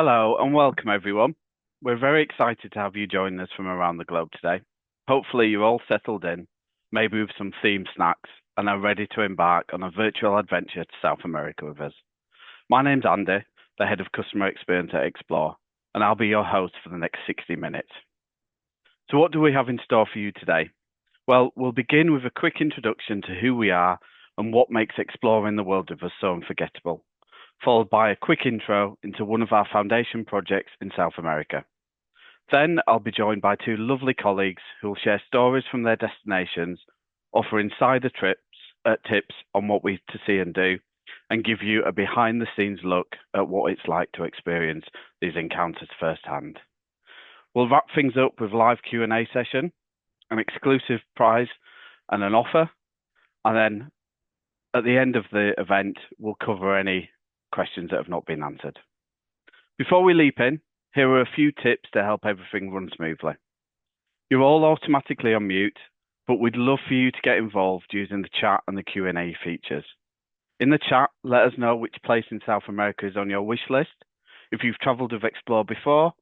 Hello and welcome, everyone. We're very excited to have you join us from around the globe today. Hopefully, you're all settled in, maybe with some themed snacks, and are ready to embark on a virtual adventure to South America with us. My name's Andy, the head of customer experience at Explore, and I'll be your host for the next 60 minutes. So, what do we have in store for you today? Well, we'll begin with a quick introduction to who we are and what makes exploring the world with us so unforgettable, followed by a quick intro into one of our foundation projects in South America. Then I'll be joined by two lovely colleagues who will share stories from their destinations, offer insider tips on what we to see and do, and give you a behind the scenes look at what it's like to experience these encounters firsthand. We'll wrap things up with live Q&A session, an exclusive prize and an offer, and then at the end of the event, we'll cover any questions that have not been answered. Before we leap in, here are a few tips to help everything run smoothly. You're all automatically on mute, but we'd love for you to get involved using the chat and the Q&A features. In the chat, let us know which place in South America is on your wish list, if you've travelled with Explore before,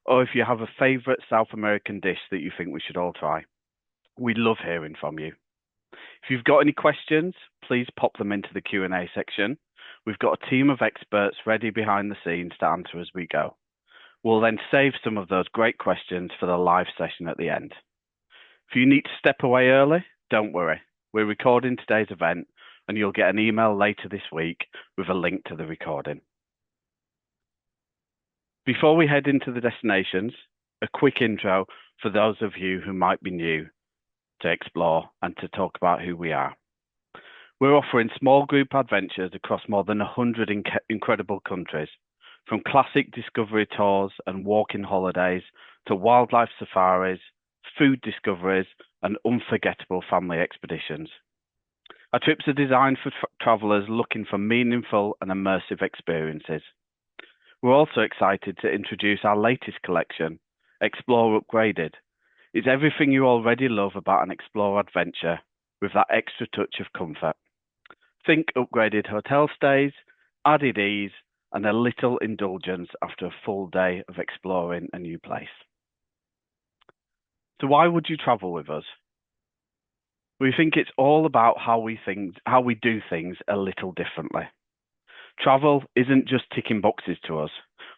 or if you have a favourite South American dish that you think we should all try. We'd love hearing from you. If you've got any questions, please pop them into the Q&A section. We've got a team of experts ready behind the scenes to answer as we go. We'll then save some of those great questions for the live session at the end. If you need to step away early, don't worry. We're recording today's event and you'll get an email later this week with a link to the recording. Before we head into the destinations, a quick intro for those of you who might be new to Explore and to talk about who we are. We're offering small group adventures across more than 100 incredible countries, from classic discovery tours and walking holidays to wildlife safaris, food discoveries, and unforgettable family expeditions. Our trips are designed for travellers looking for meaningful and immersive experiences. We're also excited to introduce our latest collection, Explore Upgraded. It's everything you already love about an Explore adventure with that extra touch of comfort. Think upgraded hotel stays, added ease, and a little indulgence after a full day of exploring a new place. So why would you travel with us? We think it's all about how we do things a little differently. Travel isn't just ticking boxes to us.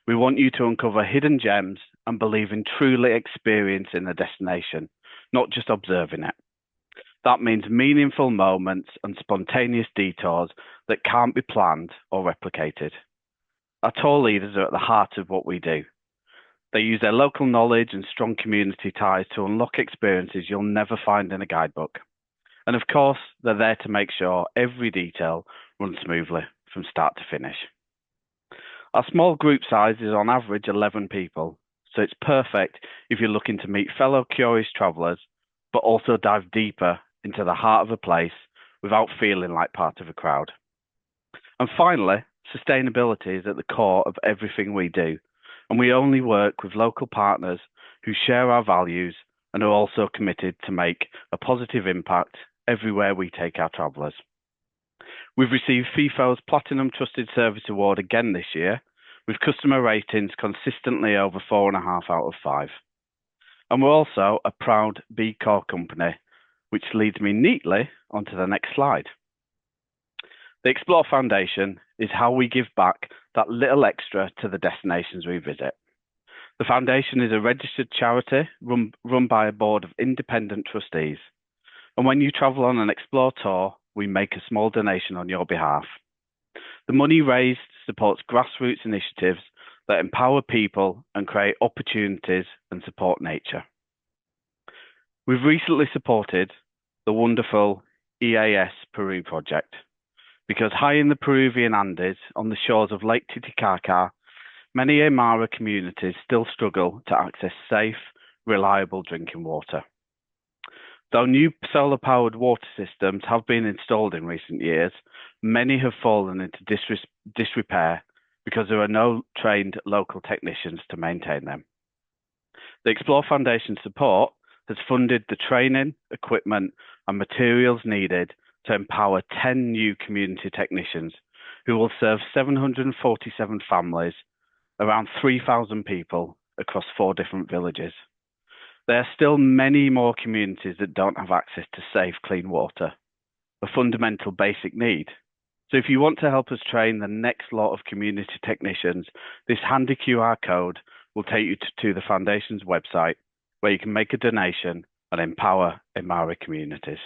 We want you to uncover hidden gems and believe in truly experiencing a destination, not just observing it. That means meaningful moments and spontaneous detours that can't be planned or replicated. Our tour leaders are at the heart of what we do. They use their local knowledge and strong community ties to unlock experiences you'll never find in a guidebook. And of course, they're there to make sure every detail runs smoothly from start to finish. Our small group size is on average 11 people, so it's perfect if you're looking to meet fellow curious travellers, but also dive deeper into the heart of a place without feeling like part of a crowd. And finally, sustainability is at the core of everything we do, and we only work with local partners who share our values and are also committed to make a positive impact everywhere we take our travellers. We've received FIFO's Platinum Trusted Service Award again this year, with customer ratings consistently over 4.5 out of 5. And we're also a proud B Corp company, which leads me neatly onto the next slide. The Explore Foundation is how we give back that little extra to the destinations we visit. The foundation is a registered charity run by a board of independent trustees. And when you travel on an Explore tour, we make a small donation on your behalf. The money raised supports grassroots initiatives that empower people and create opportunities and support nature. We've recently supported the wonderful EAS Peru project because high in the Peruvian Andes, on the shores of Lake Titicaca, many Aymara communities still struggle to access safe, reliable drinking water. Though new solar-powered water systems have been installed in recent years, many have fallen into disrepair because there are no trained local technicians to maintain them. The Explore Foundation support has funded the training, equipment, and materials needed to empower 10 new community technicians who will serve 747 families around 3,000 people across 4 different villages. There are still many more communities that don't have access to safe, clean water, a fundamental basic need. So if you want to help us train the next lot of community technicians, this handy QR code will take you to the Foundation's website, where you can make a donation and empower Maori communities.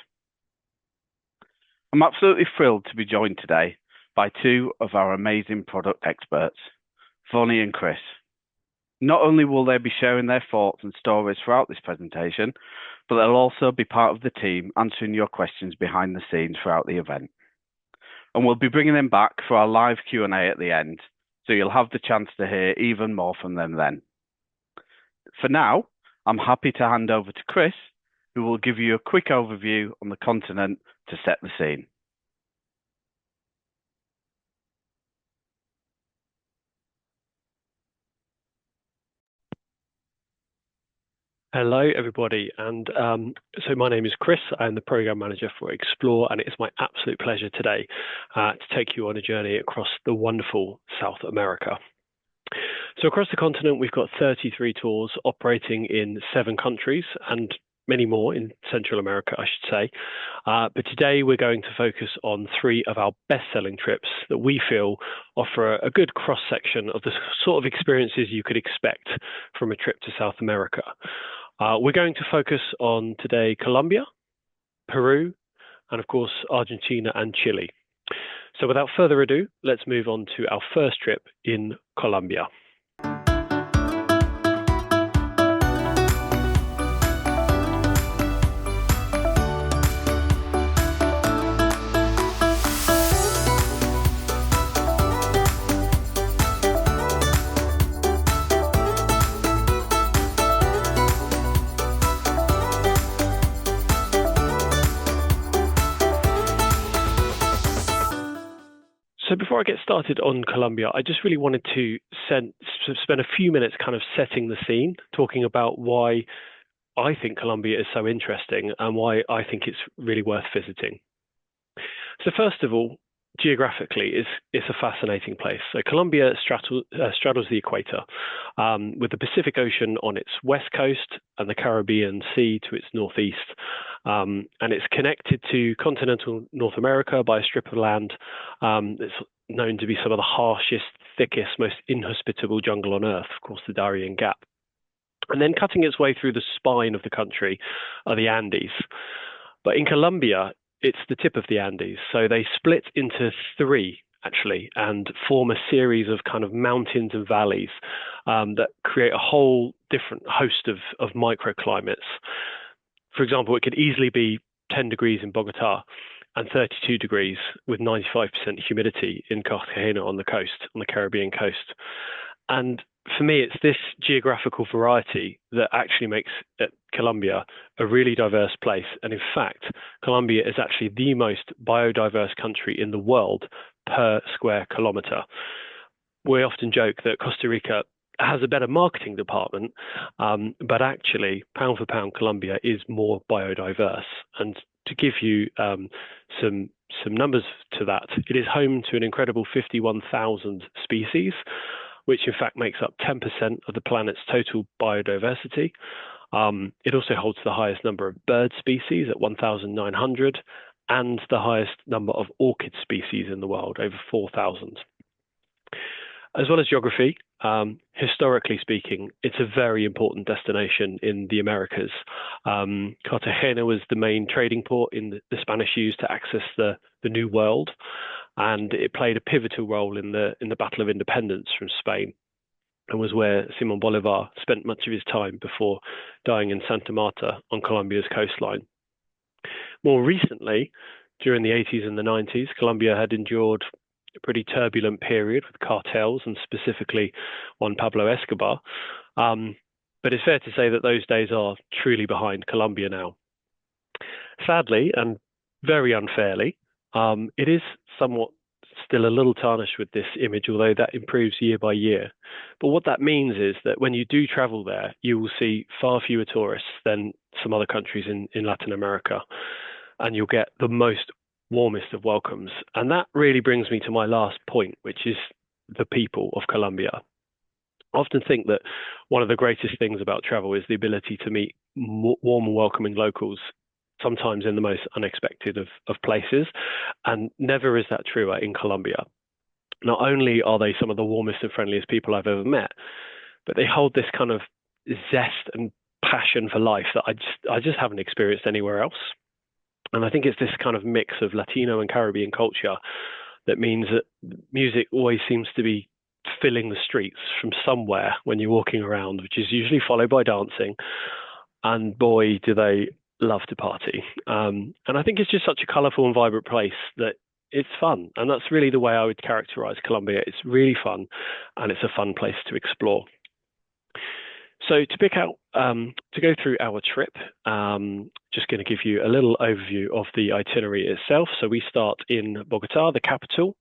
I'm absolutely thrilled to be joined today by 2 of our amazing product experts, Vonnie and Chris. Not only will they be sharing their thoughts and stories throughout this presentation, but they'll also be part of the team answering your questions behind the scenes throughout the event. And we'll be bringing them back for our live Q&A at the end, so you'll have the chance to hear even more from them then. For now, I'm happy to hand over to Chris, who will give you a quick overview on the continent to set the scene. Hello, everybody. And so my name is Chris. I'm the program manager for Explore, and it's my absolute pleasure today to take you on a journey across the wonderful South America. So across the continent, we've got 33 tours operating in 7 countries and many more in Central America, I should say. But today we're going to focus on 3 of our best-selling trips that we feel offer a good cross-section of the sort of experiences you could expect from a trip to South America. We're going to focus on today Colombia, Peru, and of course, Argentina and Chile. So without further ado, let's move on to our first trip in Colombia. So before I get started on Colombia, I just really wanted to spend a few minutes kind of setting the scene, talking about why I think Colombia is so interesting and why I think it's really worth visiting. So first of all, geographically, it's a fascinating place. So Colombia straddles the equator, with the Pacific Ocean on its west coast and the Caribbean Sea to its northeast. And it's connected to continental North America by a strip of land that's known to be some of the harshest, thickest, most inhospitable jungle on Earth, of course, the Darien Gap. And then cutting its way through the spine of the country are the Andes. But in Colombia, it's the tip of the Andes. So they split into 3, actually, and form a series of kind of mountains and valleys that create a whole different host of microclimates. For example, it could easily be 10 degrees in Bogota and 32 degrees with 95% humidity in Cartagena on the coast, on the Caribbean coast. And for me, it's this geographical variety that actually makes Colombia a really diverse place. And in fact, Colombia is actually the most biodiverse country in the world per square kilometer. We often joke that Costa Rica has a better marketing department, but actually, pound for pound, Colombia is more biodiverse. And to give you some numbers to that, it is home to an incredible 51,000 species, which in fact makes up 10% of the planet's total biodiversity. It also holds the highest number of bird species at 1,900 and the highest number of orchid species in the world, over 4,000. As well as geography, historically speaking, it's a very important destination in the Americas. Cartagena was the main trading port in the Spanish used to access the New World, and it played a pivotal role in the Battle of Independence from Spain, and was where Simón Bolívar spent much of his time before dying in Santa Marta on Colombia's coastline. More recently, during the 80s and the 90s, Colombia had endured a pretty turbulent period with cartels, and specifically Juan Pablo Escobar. But it's fair to say that those days are truly behind Colombia now. Sadly, and very unfairly, it is somewhat still a little tarnished with this image, although that improves year by year. But what that means is that when you do travel there, you will see far fewer tourists than some other countries in Latin America, and you'll get the most warmest of welcomes. And that really brings me to my last point, which is the people of Colombia. I often think that one of the greatest things about travel is the ability to meet warm and welcoming locals, sometimes in the most unexpected of places. And never is that truer in Colombia. Not only are they some of the warmest and friendliest people I've ever met, but they hold this kind of zest and passion for life that I just haven't experienced anywhere else. And I think it's this kind of mix of Latino and Caribbean culture that means that music always seems to be filling the streets from somewhere when you're walking around, which is usually followed by dancing. And boy, do they love to party. And I think it's just such a colorful and vibrant place that it's fun. And that's really the way I would characterize Colombia. It's really fun and it's a fun place to explore. So to pick out, to go through our trip, just going to give you a little overview of the itinerary itself. So we start in Bogota, the capital.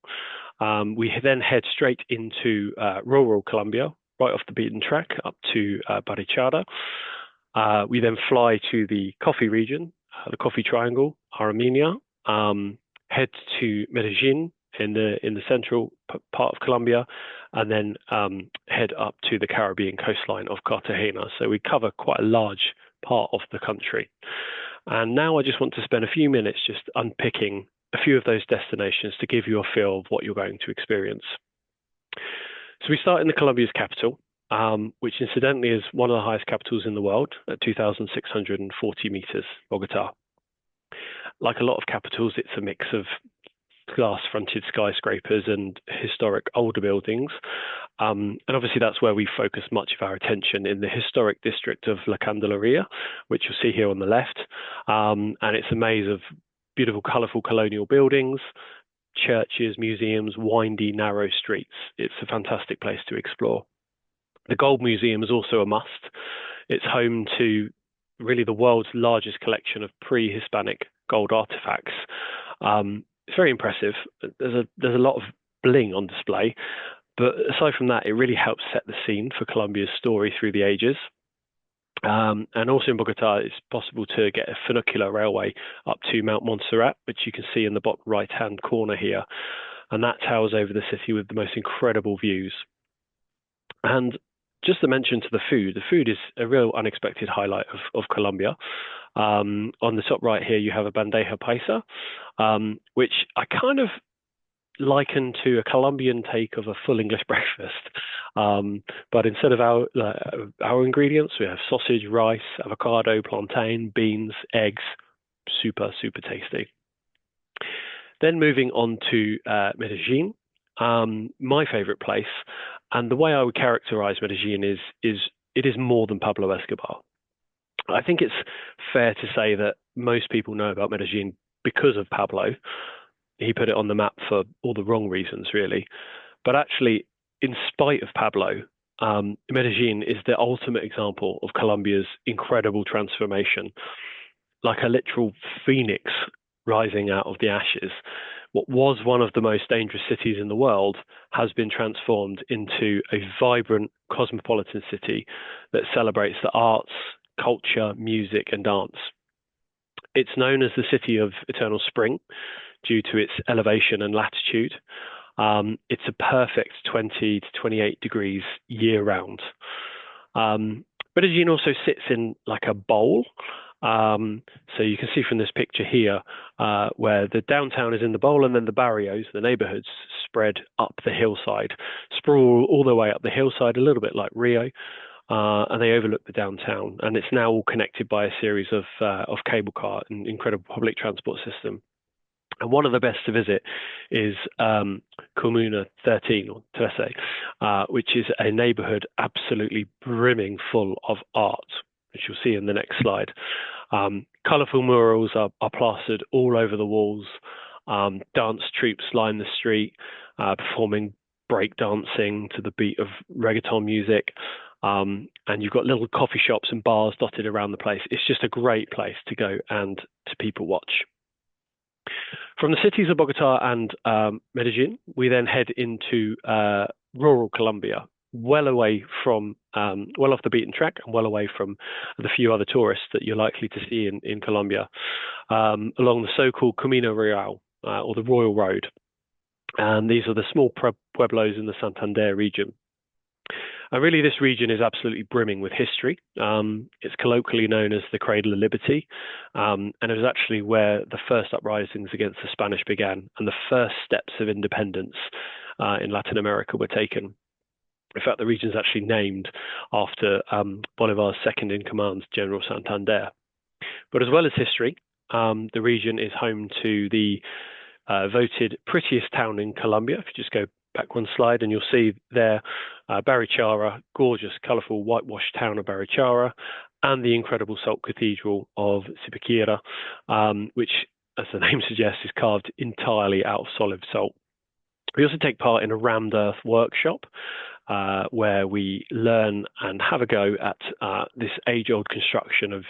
We then head straight into rural Colombia, right off the beaten track, up to Barichara. We then fly to the coffee region, the Coffee Triangle, Armenia. Head to Medellin in the central part of Colombia, and then head up to the Caribbean coastline of Cartagena. So we cover quite a large part of the country. And now I just want to spend a few minutes just unpicking a few of those destinations to give you a feel of what you're going to experience. So we start in the Colombia's capital, which incidentally is one of the highest capitals in the world at 2,640 meters, Bogota. Like a lot of capitals, it's a mix of glass-fronted skyscrapers and historic older buildings. And obviously that's where we focus much of our attention in the historic district of La Candelaria, which you'll see here on the left. And it's a maze of beautiful, colorful colonial buildings, churches, museums, windy, narrow streets. It's a fantastic place to explore. The Gold Museum is also a must. It's home to really the world's largest collection of pre-Hispanic gold artifacts. It's very impressive. There's a lot of bling on display, but aside from that, it really helps set the scene for Colombia's story through the ages. And also in Bogota, it's possible to get a funicular railway up to Mount Montserrat, which you can see in the bottom right-hand corner here. And that towers over the city with the most incredible views. And just to mention to the food is a real unexpected highlight of Colombia. On the top right here, you have a bandeja paisa, which I kind of liken to a Colombian take of a full English breakfast. But instead of our ingredients, we have sausage, rice, avocado, plantain, beans, eggs. Super, super tasty. Then moving on to Medellin, my favorite place. And the way I would characterize Medellin is it is more than Pablo Escobar. I think it's fair to say that most people know about Medellin because of Pablo. He put it on the map for all the wrong reasons, really. But actually, in spite of Pablo, Medellin is the ultimate example of Colombia's incredible transformation, like a literal phoenix rising out of the ashes. What was one of the most dangerous cities in the world has been transformed into a vibrant cosmopolitan city that celebrates the arts, culture, music, and dance. It's known as the City of Eternal Spring due to its elevation and latitude. It's a perfect 20 to 28 degrees year round. Medellin also sits in like a bowl. So you can see from this picture here where the downtown is in the bowl and then the barrios, the neighborhoods, spread up the hillside, sprawl all the way up the hillside, a little bit like Rio, and they overlook the downtown. And it's now all connected by a series of cable car and incredible public transport system. And one of the best to visit is Comuna 13 or 13, which is a neighborhood absolutely brimming full of art, which you'll see in the next slide. Colorful murals are plastered all over the walls. Dance troupes line the street, performing break dancing to the beat of reggaeton music. And you've got little coffee shops and bars dotted around the place. It's just a great place to go and to people watch. From the cities of Bogota and Medellin, we then head into rural Colombia, well away from, well off the beaten track and well away from the few other tourists that you're likely to see in Colombia, along the so-called Camino Real, or the Royal Road. And these are the small pueblos in the Santander region. And really, this region is absolutely brimming with history. It's colloquially known as the Cradle of Liberty, and it was actually where the first uprisings against the Spanish began and the first steps of independence in Latin America were taken. In fact, the region is actually named after Bolivar's second in command, General Santander. But as well as history, the region is home to the voted prettiest town in Colombia. If you just go back one slide and you'll see there Barichara, gorgeous, colourful, whitewashed town of Barichara, and the incredible salt cathedral of Zipaquira, which, as the name suggests, is carved entirely out of solid salt. We also take part in a rammed earth workshop where we learn and have a go at this age-old construction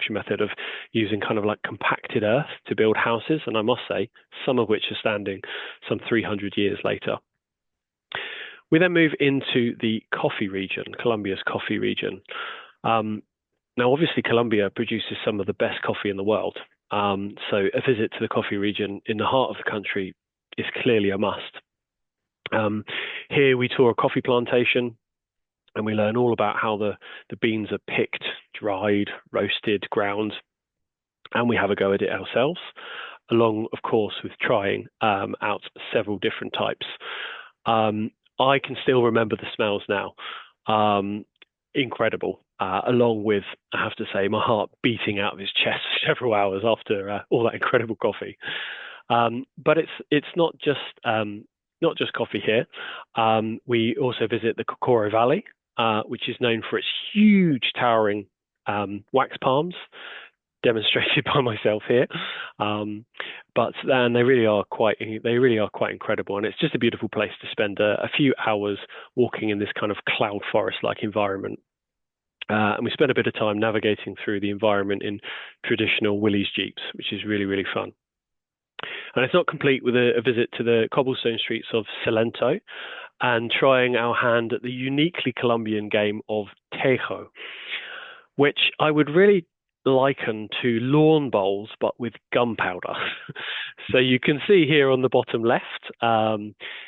method of using kind of like compacted earth to build houses, and I must say, some of which are standing some 300 years later. We then move into the coffee region, Colombia's coffee region. Now, obviously, Colombia produces some of the best coffee in the world, so a visit to the coffee region in the heart of the country is clearly a must. Here we tour a coffee plantation and we learn all about how the beans are picked, dried, roasted, ground, and we have a go at it ourselves, along, of course, with trying out several different types. I can still remember the smells now. Incredible. Along with, I have to say, my heart beating out of his chest for several hours after all that incredible coffee. But it's not just coffee here. We also visit the Cocoro Valley, which is known for its huge towering wax palms, demonstrated by myself here. But then they really are quite incredible, and it's just a beautiful place to spend a few hours walking in this kind of cloud forest-like environment. And we spend a bit of time navigating through the environment in traditional Willys Jeeps, which is really, really fun. And it's not complete with a visit to the cobblestone streets of Salento and trying our hand at the uniquely Colombian game of tejo, which I would really liken to lawn bowls, but with gunpowder. So you can see here on the bottom left,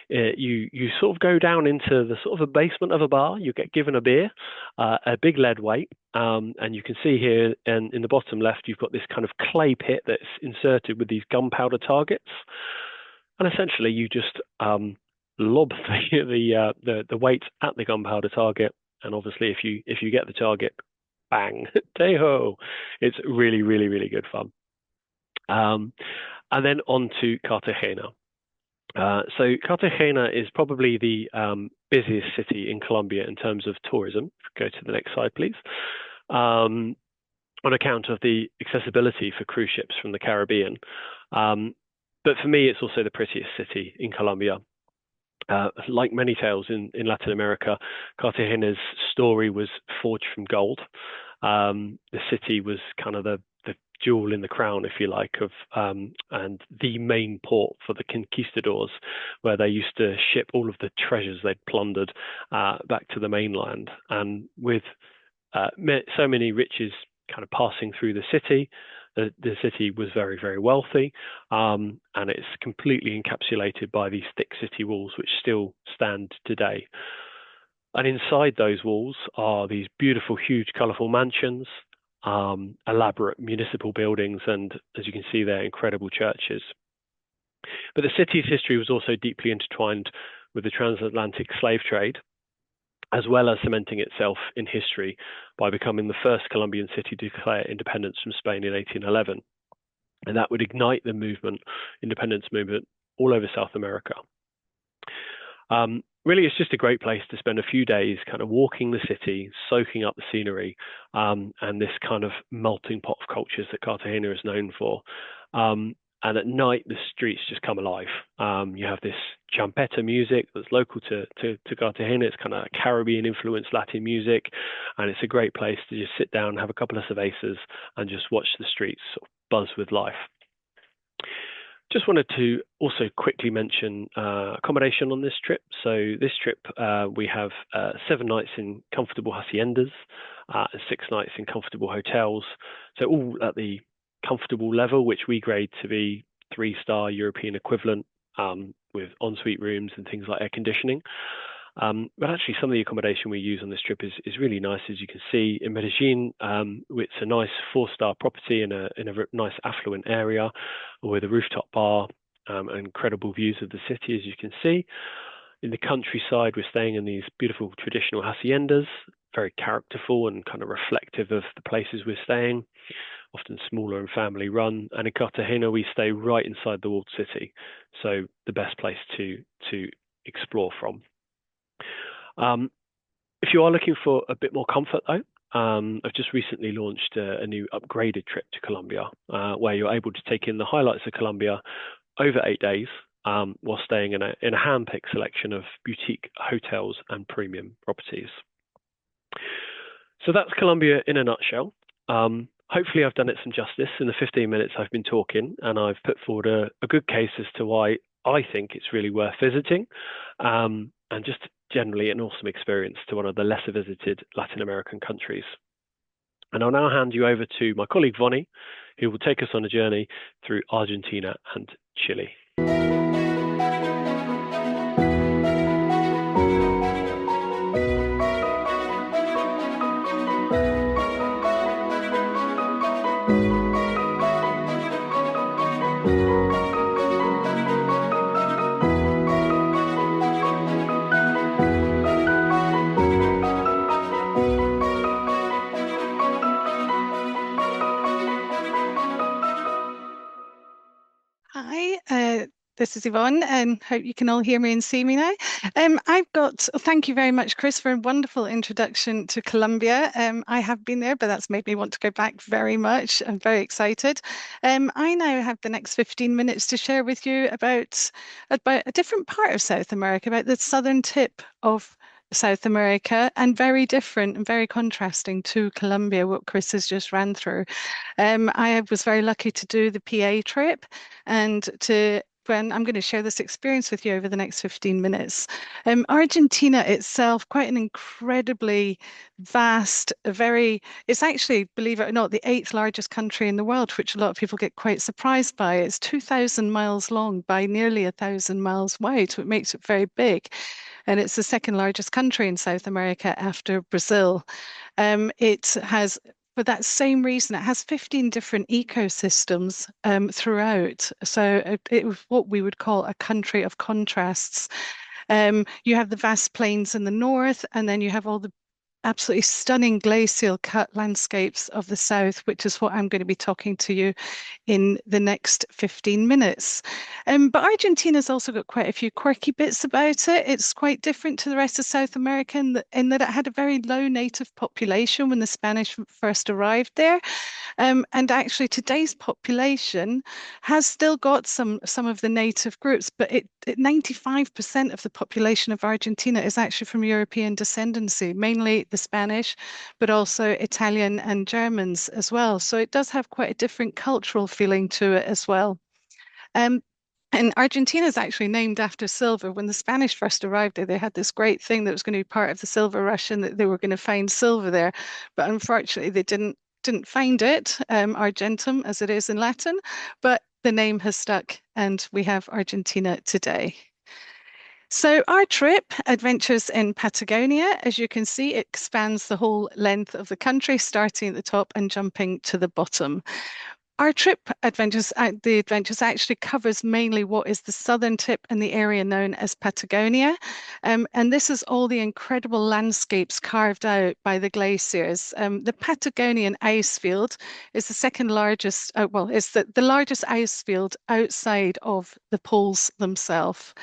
you sort of go down into the sort of a basement of a bar. You get given a beer, a big lead weight, and you can see here in the bottom left, you've got this kind of clay pit that's inserted with these gunpowder targets, and essentially you just lob the weight at the gunpowder target, and obviously if you get the target, bang, tejo. It's really, really, really good fun. And then on to Cartagena. So Cartagena is probably the busiest city in Colombia in terms of tourism. Go to the next slide, please. On account of the accessibility for cruise ships from the Caribbean. But for me, it's also the prettiest city in Colombia. Like many tales in Latin America, Cartagena's story was forged from gold. The city was kind of the jewel in the crown, if you like, of and the main port for the conquistadors, where they used to ship all of the treasures they'd plundered back to the mainland. And with so many riches kind of passing through the city was very, very wealthy, and it's completely encapsulated by these thick city walls, which still stand today. And inside those walls are these beautiful, huge, colourful mansions, elaborate municipal buildings, and as you can see there, incredible churches. But the city's history was also deeply intertwined with the transatlantic slave trade, as well as cementing itself in history by becoming the first Colombian city to declare independence from Spain in 1811. And that would ignite the independence movement all over South America. Really, it's just a great place to spend a few days kind of walking the city, soaking up the scenery, and this kind of melting pot of cultures that Cartagena is known for. And at night, the streets just come alive. You have this champeta music that's local to Cartagena. It's kind of Caribbean-influenced Latin music, and it's a great place to just sit down, have a couple of cervezas, and just watch the streets sort of buzz with life. Just wanted to also quickly mention accommodation on this trip. So this trip, we have 7 nights in comfortable haciendas, 6 nights in comfortable hotels. So all at the comfortable level, which we grade to be 3-star European equivalent, with ensuite rooms and things like air conditioning. But actually, some of the accommodation we use on this trip is really nice, as you can see in Medellin. It's a nice four-star property in a nice affluent area with a rooftop bar and incredible views of the city, as you can see. In the countryside, we're staying in these beautiful traditional haciendas, very characterful and kind of reflective of the places we're staying, often smaller and family run. And in Cartagena, we stay right inside the walled city, so the best place to explore from. If you are looking for a bit more comfort, though, I've just recently launched a new upgraded trip to Colombia, where you're able to take in the highlights of Colombia over 8 days, while staying in a hand-picked selection of boutique hotels and premium properties. So that's Colombia in a nutshell. Hopefully I've done it some justice in the 15 minutes I've been talking, and I've put forward a good case as to why I think it's really worth visiting, and just generally an awesome experience to one of the lesser visited Latin American countries. And I'll now hand you over to my colleague Vonnie, who will take us on a journey through Argentina and Chile. Hi, this is Yvonne, and hope you can all hear me and see me now. Thank you very much, Chris, for a wonderful introduction to Colombia. I have been there, but that's made me want to go back very much. I'm very excited. I now have the next 15 minutes to share with you about a different part of South America, about the southern tip of South America, and very different and very contrasting to Colombia, what Chris has just ran through. I was very lucky to do the PA trip, and when I'm going to share this experience with you over the next 15 minutes. Argentina itself, quite an incredibly vast, it's actually, believe it or not, the 8th largest country in the world, which a lot of people get quite surprised by. It's 2,000 miles long by nearly 1,000 miles wide, so it makes it very big. And it's the second largest country in South America after Brazil. It has, for that same reason, it has 15 different ecosystems throughout. So it was what we would call a country of contrasts. You have the vast plains in the north, and then you have all the absolutely stunning glacial cut landscapes of the south, which is what I'm going to be talking to you in the next 15 minutes. But Argentina's also got quite a few quirky bits about it. It's quite different to the rest of South America in that it had a very low native population when the Spanish first arrived there. And actually today's population has still got some of the native groups, but 95% of the population of Argentina is actually from European descendancy, mainly the Spanish, but also Italian and Germans as well. So it does have quite a different cultural feeling to it as well. And Argentina is actually named after silver. When the Spanish first arrived there, they had this great thing that was going to be part of the silver rush, and that they were going to find silver there. But unfortunately, they didn't find it, Argentum as it is in Latin, but the name has stuck, and we have Argentina today. So our trip, Adventures in Patagonia, as you can see, it spans the whole length of the country, starting at the top and jumping to the bottom. Our trip the adventures actually covers mainly what is the southern tip and the area known as Patagonia. And this is all the incredible landscapes carved out by the glaciers. The Patagonian ice field is the second largest, it's the largest ice field outside of the poles themselves.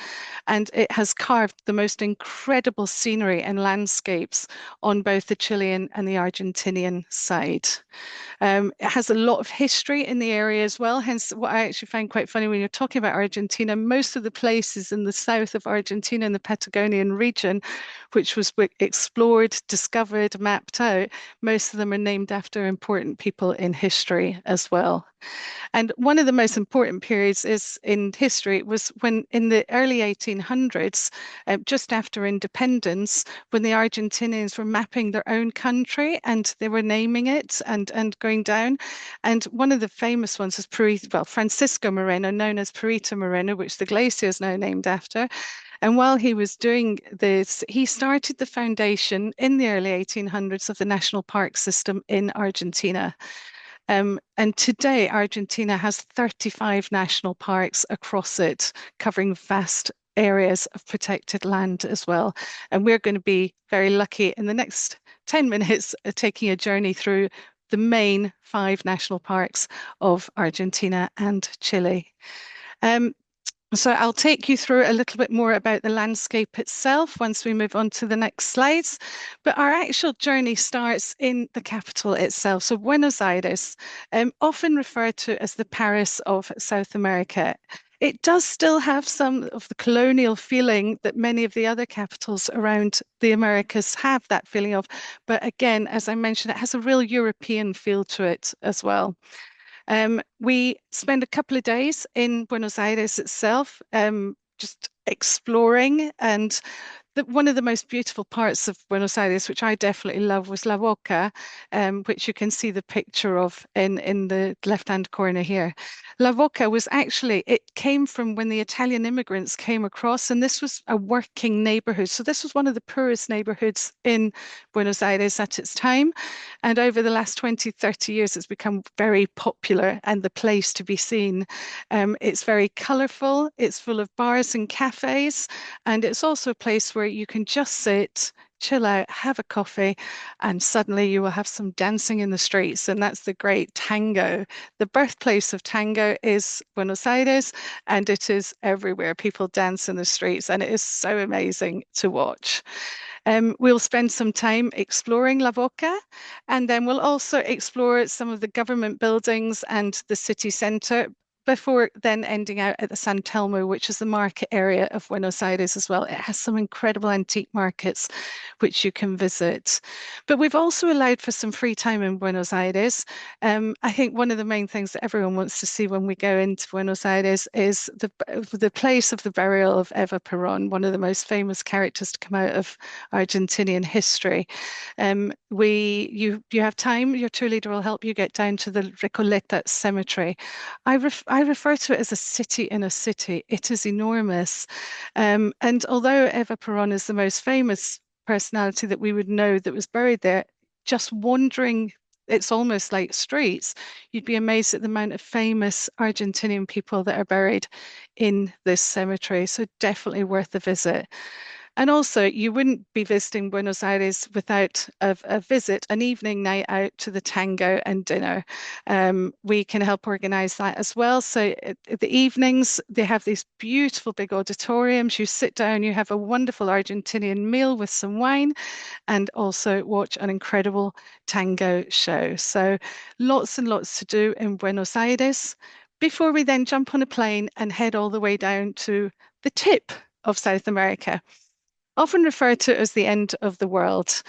And it has carved the most incredible scenery and landscapes on both the Chilean and the Argentinian side. It has a lot of history in the area as well. Hence, what I actually find quite funny when you're talking about Argentina, most of the places in the south of Argentina, in the Patagonian region, which was explored, discovered, mapped out, most of them are named after important people in history as well. And one of the most important periods is in history was when in the early 1800s, just after independence, when the Argentinians were mapping their own country and they were naming it and going down. And one of the famous ones is Francisco Moreno, known as Perito Moreno, which the glacier is now named after. And while he was doing this, he started the foundation in the early 1800s of the national park system in Argentina. And today, Argentina has 35 national parks across it, covering vast areas of protected land as well. And we're going to be very lucky in the next 10 minutes taking a journey through the main five national parks of Argentina and Chile. Um, so I'll take you through a little bit more about the landscape itself once we move on to the next slides. But our actual journey starts in the capital itself. So Buenos Aires, often referred to as the Paris of South America. It does still have some of the colonial feeling that many of the other capitals around the Americas have that feeling of. But again, as I mentioned, it has a real European feel to it as well. We spend a couple of days in Buenos Aires itself, just exploring. And one of the most beautiful parts of Buenos Aires, which I definitely love, was La Boca, which you can see the picture of in the left-hand corner here. La Boca was actually, it came from when the Italian immigrants came across, and this was a working neighborhood. So this was one of the poorest neighborhoods in Buenos Aires at its time. And over the last 20, 30 years, it's become very popular and the place to be seen. It's very colorful, it's full of bars and cafes, and it's also a place where you can just sit, chill out, have a coffee, and suddenly you will have some dancing in the streets. And that's the great tango. The birthplace of tango is Buenos Aires, and it is everywhere. People dance in the streets, and it is so amazing to watch. We'll spend some time exploring La Boca, and then we'll also explore some of the government buildings and the city centre before then ending out at the San Telmo, which is the market area of Buenos Aires as well. It has some incredible antique markets which you can visit. But we've also allowed for some free time in Buenos Aires. I think one of the main things that everyone wants to see when we go into Buenos Aires is the place of the burial of Eva Perón, one of the most famous characters to come out of Argentinian history. You have time, your tour leader will help you get down to the Recoleta Cemetery. I refer to it as a city in a city. It is enormous. And although Eva Perón is the most famous personality that we would know that was buried there, just wandering, it's almost like streets. You'd be amazed at the amount of famous Argentinian people that are buried in this cemetery. So definitely worth a visit. And also, you wouldn't be visiting Buenos Aires without a visit, an evening night out to the tango and dinner. We can help organize that as well. So, at the evenings, they have these beautiful big auditoriums. You sit down, you have a wonderful Argentinian meal with some wine, and also watch an incredible tango show. So, lots and lots to do in Buenos Aires before we then jump on a plane and head all the way down to the tip of South America, often referred to as the end of the world.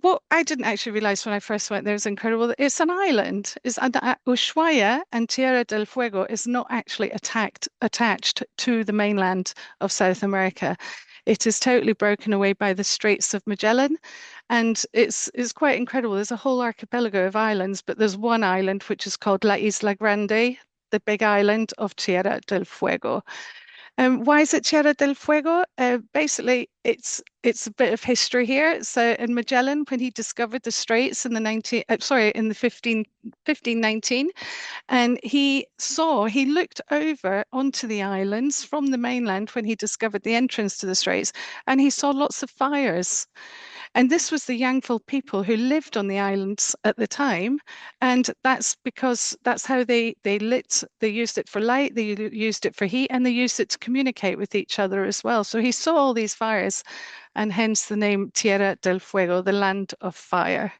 What I didn't actually realize when I first went there was incredible. It's an island. Ushuaia and Tierra del Fuego is not actually attached to the mainland of South America. It is totally broken away by the Straits of Magellan, and it's quite incredible. There's a whole archipelago of islands, but there's one island which is called La Isla Grande, the big island of Tierra del Fuego. Why is it Tierra del Fuego? Basically, it's a bit of history here. So in Magellan, when he discovered the straits in the 1519, and he looked over onto the islands from the mainland when he discovered the entrance to the straits, and he saw lots of fires. And this was the Yangful people who lived on the islands at the time. And that's because that's how they lit. They used it for light, they used it for heat, and they used it to communicate with each other as well. So he saw all these fires, and hence the name Tierra del Fuego, the land of fire.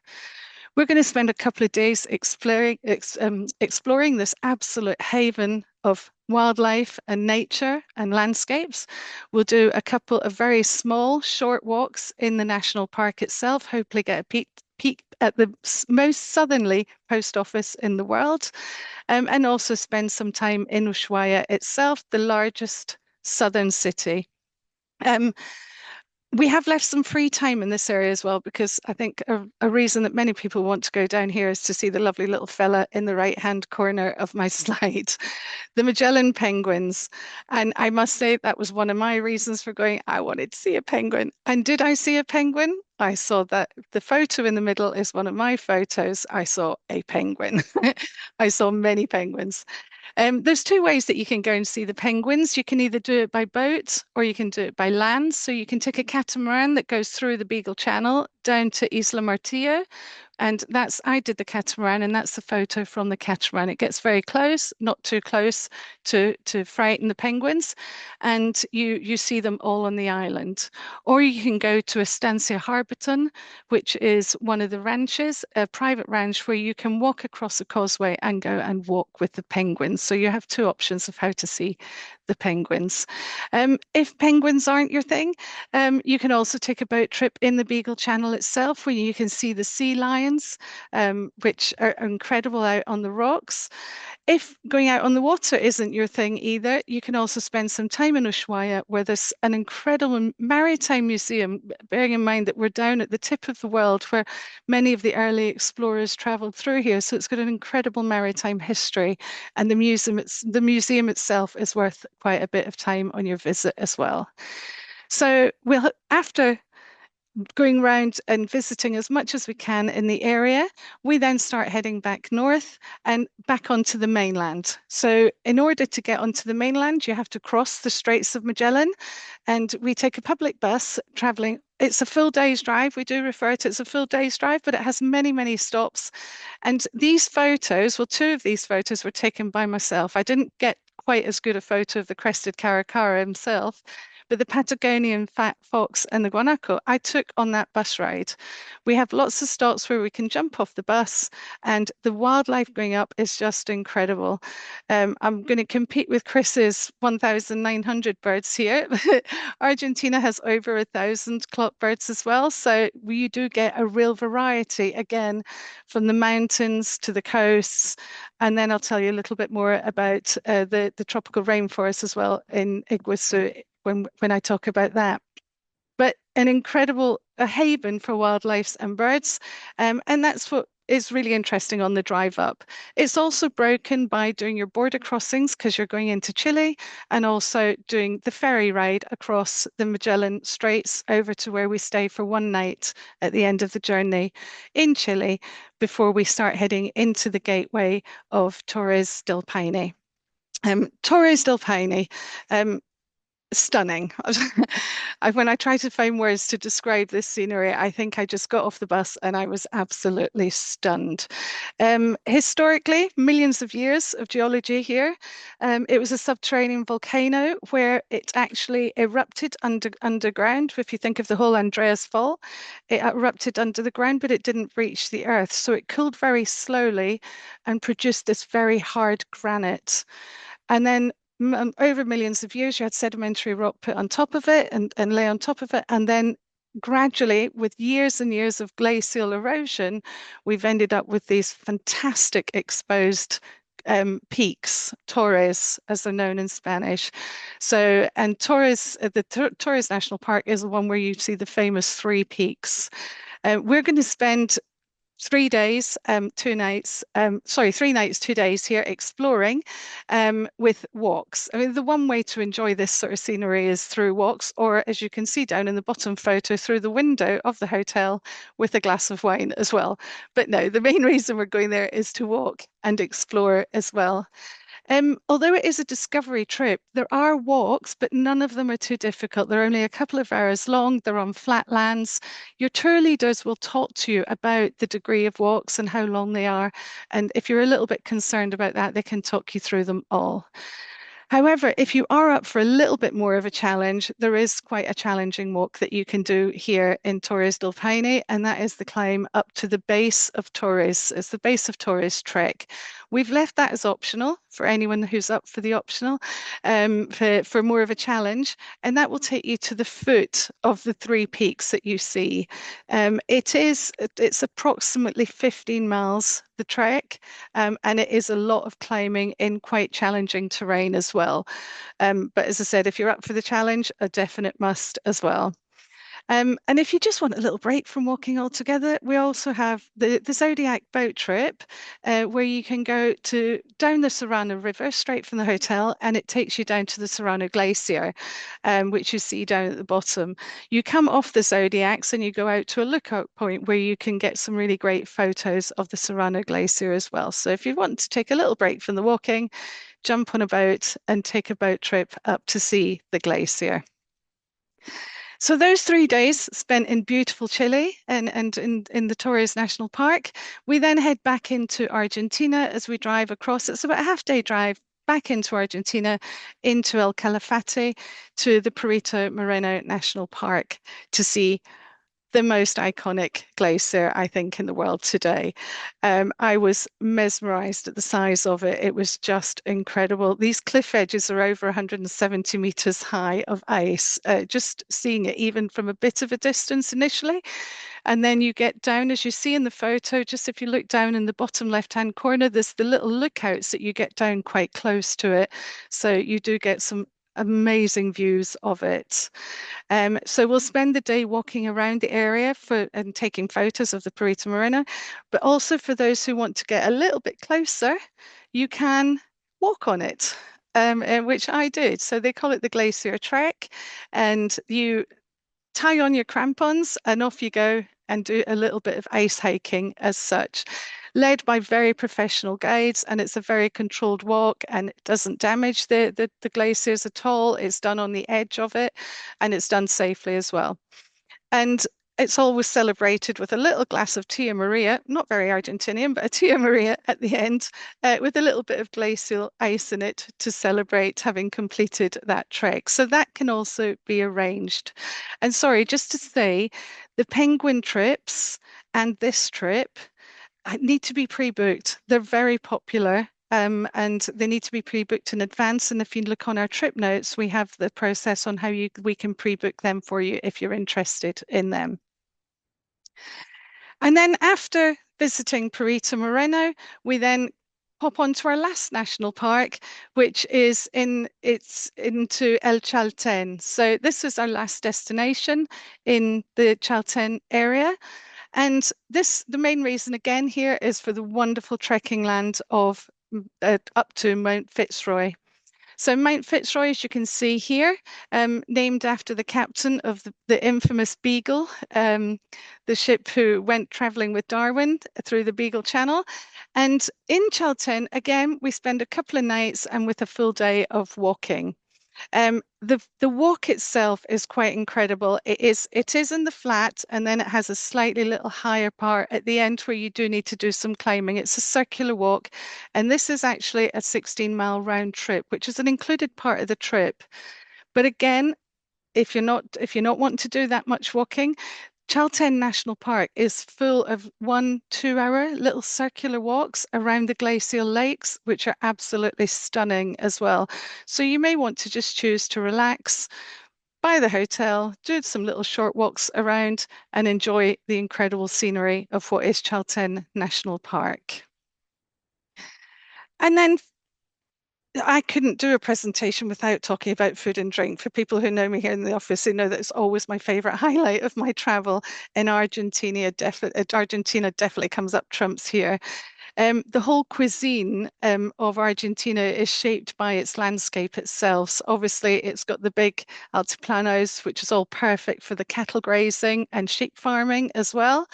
We're going to spend a couple of days exploring this absolute haven of wildlife and nature and landscapes. We'll do a couple of very small, short walks in the national park itself, hopefully get a peek at the most southerly post office in the world, and also spend some time in Ushuaia itself, the largest southern city. We have left some free time in this area as well, because I think a reason that many people want to go down here is to see the lovely little fella in the right-hand corner of my slide, the Magellan penguins. And I must say that was one of my reasons for going. I wanted to see a penguin. And did I see a penguin? I saw that the photo in the middle is one of my photos. I saw a penguin. I saw many penguins. There's two ways that you can go and see the penguins. You can either do it by boat or you can do it by land. So you can take a catamaran that goes through the Beagle Channel down to Isla Martillo, and I did the catamaran, and that's the photo from the catamaran. It gets very close, not too close to frighten the penguins, and you see them all on the island. Or you can go to Estancia Harbourton, which is one of the ranches, a private ranch where you can walk across a causeway and go and walk with the penguins. So you have two options of how to see the penguins. If penguins aren't your thing, you can also take a boat trip in the Beagle Channel itself, where you can see the sea lions, which are incredible out on the rocks. If going out on the water isn't your thing either, you can also spend some time in Ushuaia, where there's an incredible maritime museum, bearing in mind that we're down at the tip of the world where many of the early explorers traveled through here. So it's got an incredible maritime history, and the museum itself is worth quite a bit of time on your visit as well. So after going around and visiting as much as we can in the area, we then start heading back north and back onto the mainland. So in order to get onto the mainland, you have to cross the Straits of Magellan, and we take a public bus traveling. It's a full day's drive. We do refer to it as a full day's drive, but it has many, many stops. And these photos, well, two of these photos were taken by myself. I didn't get quite as good a photo of the crested caracara himself, but the Patagonian fat fox and the guanaco I took on that bus ride. We have lots of stops where we can jump off the bus, and the wildlife going up is just incredible. I'm going to compete with Chris's 1,900 birds here. Argentina has over 1,000 clock birds as well, so you do get a real variety again from the mountains to the coasts. And then I'll tell you a little bit more about the tropical rainforest as well in Iguazu when I talk about that. But an incredible a haven for wildlife and birds, and that's what is really interesting on the drive up. It's also broken by doing your border crossings because you're going into Chile, and also doing the ferry ride across the Magellan Straits over to where we stay for one night at the end of the journey in Chile before we start heading into the gateway of Torres del Paine. Torres del Paine, stunning. When I try to find words to describe this scenery, I think I just got off the bus and I was absolutely stunned. Historically, millions of years of geology here. It was a subterranean volcano where it actually erupted underground. If you think of the whole Andreas Fault, it erupted under the ground, but it didn't reach the earth. So it cooled very slowly and produced this very hard granite. And then over millions of years, you had sedimentary rock put on top of it and lay on top of it. And then gradually, with years and years of glacial erosion, we've ended up with these fantastic exposed peaks, torres, as they're known in Spanish. So, and Torres, Torres National Park is the one where you see the famous three peaks. We're going to spend 3 days, 2 nights, 3 nights, 2 days here exploring with walks. I mean, the one way to enjoy this sort of scenery is through walks, or as you can see down in the bottom photo, through the window of the hotel with a glass of wine as well. But no, the main reason we're going there is to walk and explore as well. Although it is a discovery trip, there are walks, but none of them are too difficult. They're only a couple of hours long. They're on flat lands. Your tour leaders will talk to you about the degree of walks and how long they are. And if you're a little bit concerned about that, they can talk you through them all. However, if you are up for a little bit more of a challenge, there is quite a challenging walk that you can do here in Torres del Paine, and that is the climb up to the base of Torres. It's the base of Torres Trek. We've left that as optional for anyone who's up for the optional, for more of a challenge, and that will take you to the foot of the three peaks that you see. It's approximately 15 miles the trek, and it is a lot of climbing in quite challenging terrain as well. But as I said, if you're up for the challenge, a definite must as well. And if you just want a little break from walking altogether, we also have the Zodiac boat trip, where you can go to down the Serrano River straight from the hotel, and it takes you down to the Serrano Glacier, which you see down at the bottom. You come off the Zodiacs and you go out to a lookout point where you can get some really great photos of the Serrano Glacier as well. So if you want to take a little break from the walking, jump on a boat and take a boat trip up to see the glacier. So those 3 days spent in beautiful Chile and in the Torres National Park, we then head back into Argentina as we drive across. It's about a half-day drive back into Argentina, into El Calafate, to the Perito Moreno National Park to see the most iconic glacier, I think, in the world today. I was mesmerized at the size of it. It was just incredible. These cliff edges are over 170 meters high of ice. Just seeing it even from a bit of a distance initially. And then you get down, as you see in the photo, just if you look down in the bottom left-hand corner, there's the little lookouts that you get down quite close to it. So you do get some amazing views of it. So we'll spend the day walking around the area and taking photos of the Perito Moreno, but also for those who want to get a little bit closer, you can walk on it, which I did. So they call it the Glacier Trek, and you tie on your crampons and off you go and do a little bit of ice hiking as such, led by very professional guides. And it's a very controlled walk and it doesn't damage the glaciers at all. It's done on the edge of it and it's done safely as well. And it's always celebrated with a little glass of Tia Maria, not very Argentinian, but a Tia Maria at the end, with a little bit of glacial ice in it to celebrate having completed that trek. So that can also be arranged. And sorry, just to say, the penguin trips and this trip need to be pre-booked. They're very popular. And they need to be pre-booked in advance. And if you look on our trip notes, we have the process on how we can pre-book them for you if you're interested in them. And then after visiting Perito Moreno, we then hop on to our last national park, which is into El Chaltén. So this was our last destination in the Chaltén area. And the main reason again here is for the wonderful trekking land of up to Mount Fitzroy. So Mount Fitzroy, as you can see here, named after the captain of the infamous Beagle, the ship who went traveling with Darwin through the Beagle Channel. And in Chaltén, again, we spend a couple of nights and with a full day of walking. The walk itself is quite incredible. It is in the flat, and then it has a slightly little higher part at the end where you do need to do some climbing. It's a circular walk, and this is actually a 16-mile round trip, which is an included part of the trip. But again, if you're not wanting to do that much walking, Chaltén National Park is full of 1-2 hour little circular walks around the glacial lakes, which are absolutely stunning as well. So you may want to just choose to relax by the hotel, do some little short walks around and enjoy the incredible scenery of what is Chaltén National Park. And then I couldn't do a presentation without talking about food and drink. For people who know me here in the office, they know that it's always my favorite highlight of my travel. In Argentina, Argentina definitely comes up trumps here. The whole cuisine of Argentina is shaped by its landscape itself. So obviously, it's got the big altiplanos, which is all perfect for the cattle grazing and sheep farming as well.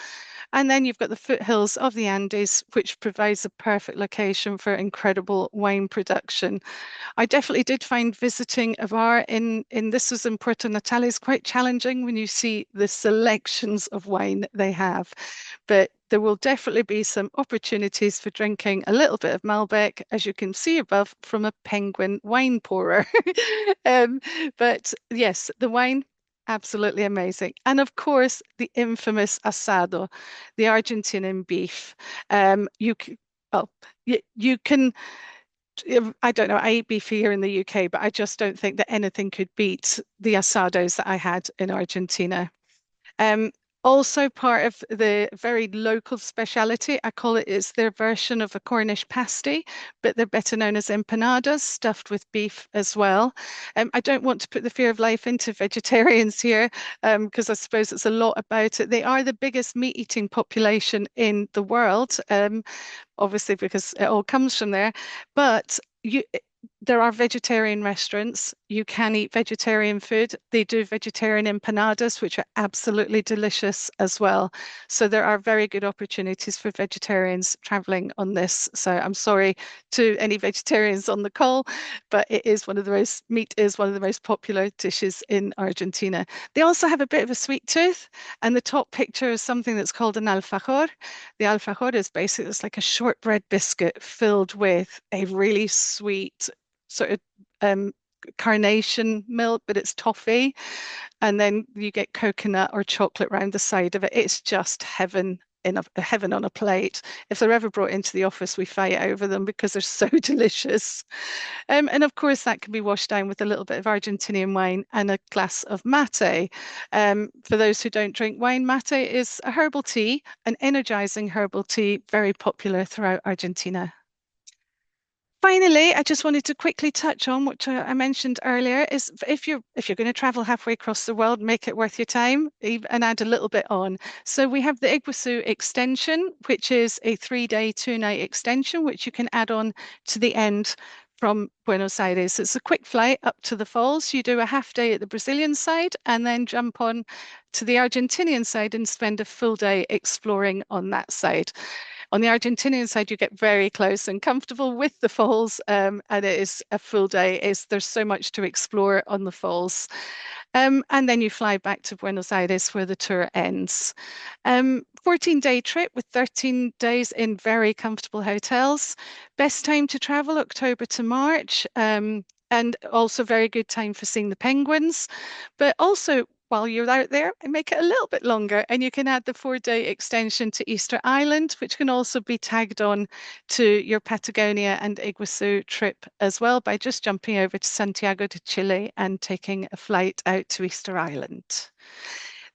And then you've got the foothills of the Andes, which provides a perfect location for incredible wine production. I definitely did find visiting a bar this was in Puerto Natales quite challenging when you see the selections of wine they have. But there will definitely be some opportunities for drinking a little bit of Malbec, as you can see above, from a penguin wine pourer. um, but yes, the wine, absolutely amazing. And of course, the infamous asado, the Argentinian beef. Well, you can. I don't know. I eat beef here in the UK, but I just don't think that anything could beat the asados that I had in Argentina. Um, Also part of the very local speciality. I call it, it's their version of a Cornish pasty, but they're better known as empanadas, stuffed with beef as well. I don't want to put the fear of life into vegetarians here, because I suppose it's a lot about it. They are the biggest meat-eating population in the world. Obviously because it all comes from there. But there are vegetarian restaurants. You can eat vegetarian food. They do vegetarian empanadas, which are absolutely delicious as well. So there are very good opportunities for vegetarians traveling on this. So I'm sorry to any vegetarians on the call, but meat is one of the most popular dishes in Argentina. They also have a bit of a sweet tooth, and the top picture is something that's called an alfajor. The alfajor is basically, it's like a shortbread biscuit filled with a really sweet sort of carnation milk, but it's toffee. And then you get coconut or chocolate round the side of it. It's just heaven in heaven on a plate. If they're ever brought into the office, we fight over them because they're so delicious. And of course, that can be washed down with a little bit of Argentinian wine and a glass of mate. For those who don't drink wine, mate is a herbal tea, an energizing herbal tea, very popular throughout Argentina. Finally, I just wanted to quickly touch on what I mentioned earlier is if you're going to travel halfway across the world, make it worth your time and add a little bit on. So we have the Iguazu extension, which is a 3-day, 2-night extension, which you can add on to the end from Buenos Aires. It's a quick flight up to the falls. You do a half day at the Brazilian side and then jump on to the Argentinian side and spend a full day exploring on that side. On the Argentinian side, you get very close and comfortable with the falls, and it is a full day. There's so much to explore on the falls. And then you fly back to Buenos Aires where the tour ends. 14-day trip with 13 days in very comfortable hotels. Best time to travel, October to March. And also very good time for seeing the penguins. But also while you're out there, and make it a little bit longer, and you can add the 4-day extension to Easter Island, which can also be tagged on to your Patagonia and Iguazu trip as well by just jumping over to Santiago de Chile and taking a flight out to Easter Island.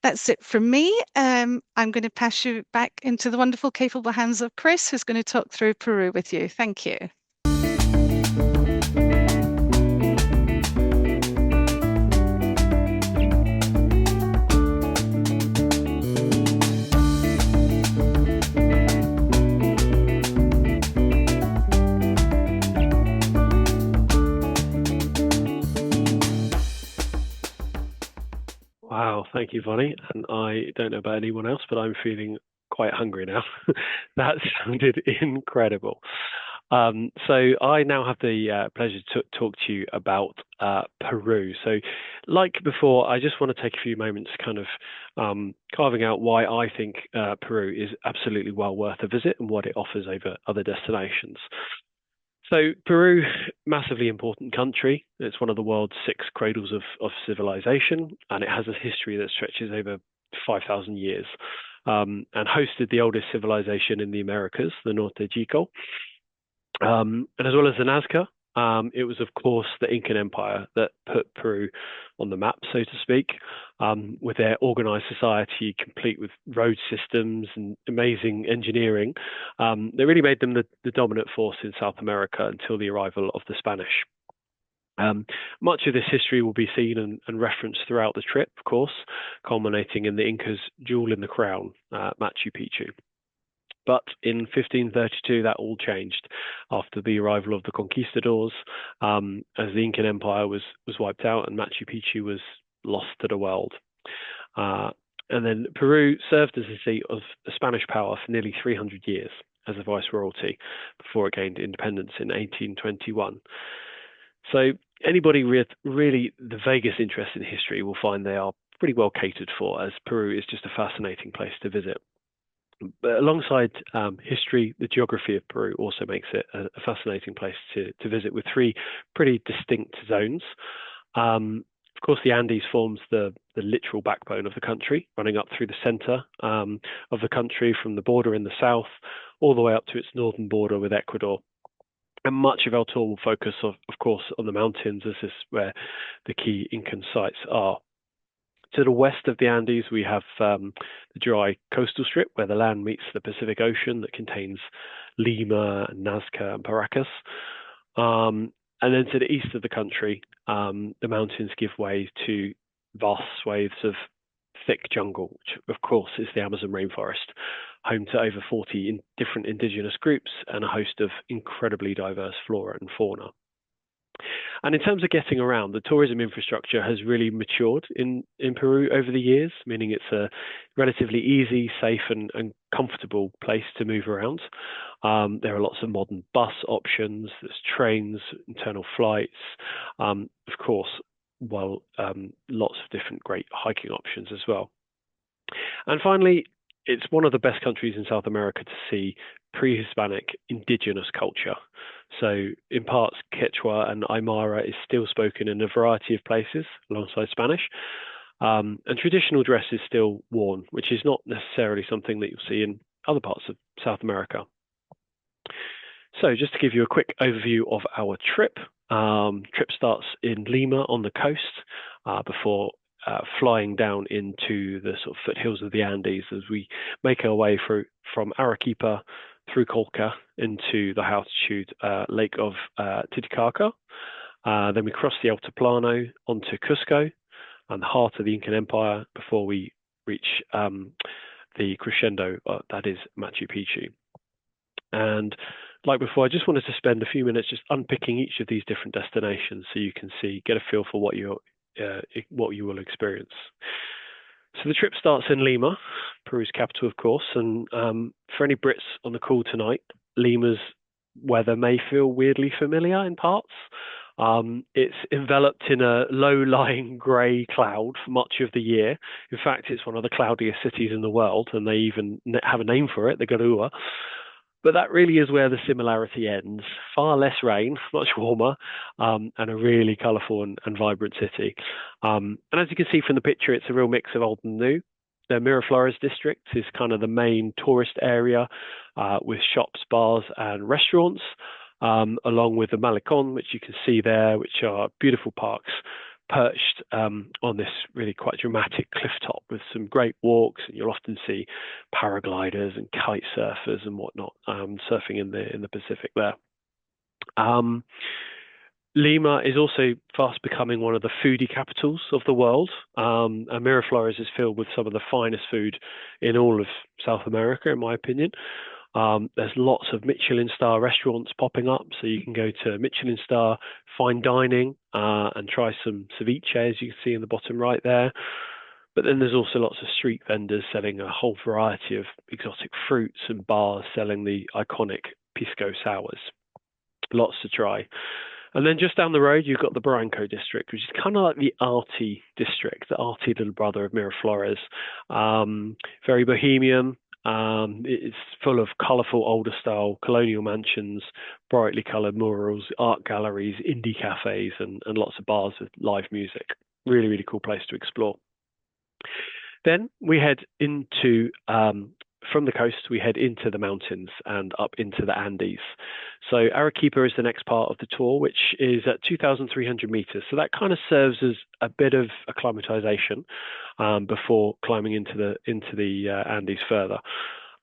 That's it from me. I'm going to pass you back into the wonderful, capable hands of Chris, who's going to talk through Peru with you. Thank you. Wow, thank you, Bonnie. And I don't know about anyone else, but I'm feeling quite hungry now. That sounded incredible. So I now have the pleasure to talk to you about Peru. So like before, I just want to take a few moments kind of carving out why I think Peru is absolutely well worth a visit and what it offers over other destinations. So Peru, massively important country. It's one of the world's 6 cradles of civilization, and it has a history that stretches over 5,000 years, and hosted the oldest civilization in the Americas, the Norte Chico. And as well as the Nazca, it was, of course, the Incan Empire that put Peru on the map, so to speak, with their organized society, complete with road systems and amazing engineering. They really made them the dominant force in South America until the arrival of the Spanish. Much of this history will be seen and referenced throughout the trip, of course, culminating in the Incas' jewel in the crown, Machu Picchu. But in 1532, that all changed after the arrival of the conquistadors, as the Incan Empire was wiped out and Machu Picchu was lost to the world. And then Peru served as a seat of Spanish power for nearly 300 years as a viceroyalty before it gained independence in 1821. So anybody with really the vaguest interest in history will find they are pretty well catered for, as Peru is just a fascinating place to visit. But alongside history, the geography of Peru also makes it a fascinating place to visit, with 3 pretty distinct zones. Of course, the Andes forms the literal backbone of the country, running up through the center of the country from the border in the south all the way up to its northern border with Ecuador. And much of our tour will focus, of course, on the mountains, as this is where the key Incan sites are. To the west of the Andes, we have the dry coastal strip where the land meets the Pacific Ocean that contains Lima, Nazca, and Paracas. And then to the east of the country, the mountains give way to vast swathes of thick jungle, which of course is the Amazon rainforest, home to over 40 different indigenous groups and a host of incredibly diverse flora and fauna. And in terms of getting around, the tourism infrastructure has really matured in Peru over the years, meaning it's a relatively easy, safe, and comfortable place to move around. There are lots of modern bus options, there's trains, internal flights, of course, lots of different great hiking options as well. And finally, it's one of the best countries in South America to see pre-Hispanic indigenous culture. So in parts, Quechua and Aymara is still spoken in a variety of places alongside Spanish. And traditional dress is still worn, which is not necessarily something that you'll see in other parts of South America. So just to give you a quick overview of our trip. Trip starts in Lima on the coast before flying down into the sort of foothills of the Andes as we make our way from Arequipa through Colca into the high altitude lake of Titicaca. Then we cross the Altiplano onto Cusco and the heart of the Incan Empire before we reach the crescendo, that is Machu Picchu. And like before, I just wanted to spend a few minutes just unpicking each of these different destinations so you can get a feel for what you will experience. So the trip starts in Lima, Peru's capital, of course. And for any Brits on the call tonight, Lima's weather may feel weirdly familiar in parts. It's enveloped in a low-lying grey cloud for much of the year. In fact, it's one of the cloudiest cities in the world, and they even have a name for it, the Garua. But that really is where the similarity ends. Far less rain, much warmer, and a really colourful and vibrant city. And as you can see from the picture, it's a real mix of old and new. The Miraflores district is kind of the main tourist area with shops, bars, and restaurants, along with the Malecon, which you can see there, which are beautiful parks perched on this really quite dramatic cliff top with some great walks, and you'll often see paragliders and kite surfers and whatnot surfing in the Pacific there. Lima is also fast becoming one of the foodie capitals of the world. And Miraflores is filled with some of the finest food in all of South America, in my opinion. There's lots of Michelin star restaurants popping up, so you can go to Michelin star fine dining and try some ceviche, as you can see in the bottom right there. But then there's also lots of street vendors selling a whole variety of exotic fruits and bars selling the iconic pisco sours. Lots to try. And then just down the road, you've got the Barranco district, which is kind of like the arty district, the arty little brother of Miraflores. Very bohemian. It's full of colourful older style colonial mansions, brightly coloured murals, art galleries, indie cafes, and lots of bars with live music. Really, really cool place to explore. Then we head into, from the coast, we head into the mountains and up into the Andes. So Arequipa is the next part of the tour, which is at 2,300 meters. So that kind of serves as a bit of acclimatization before climbing into the Andes further.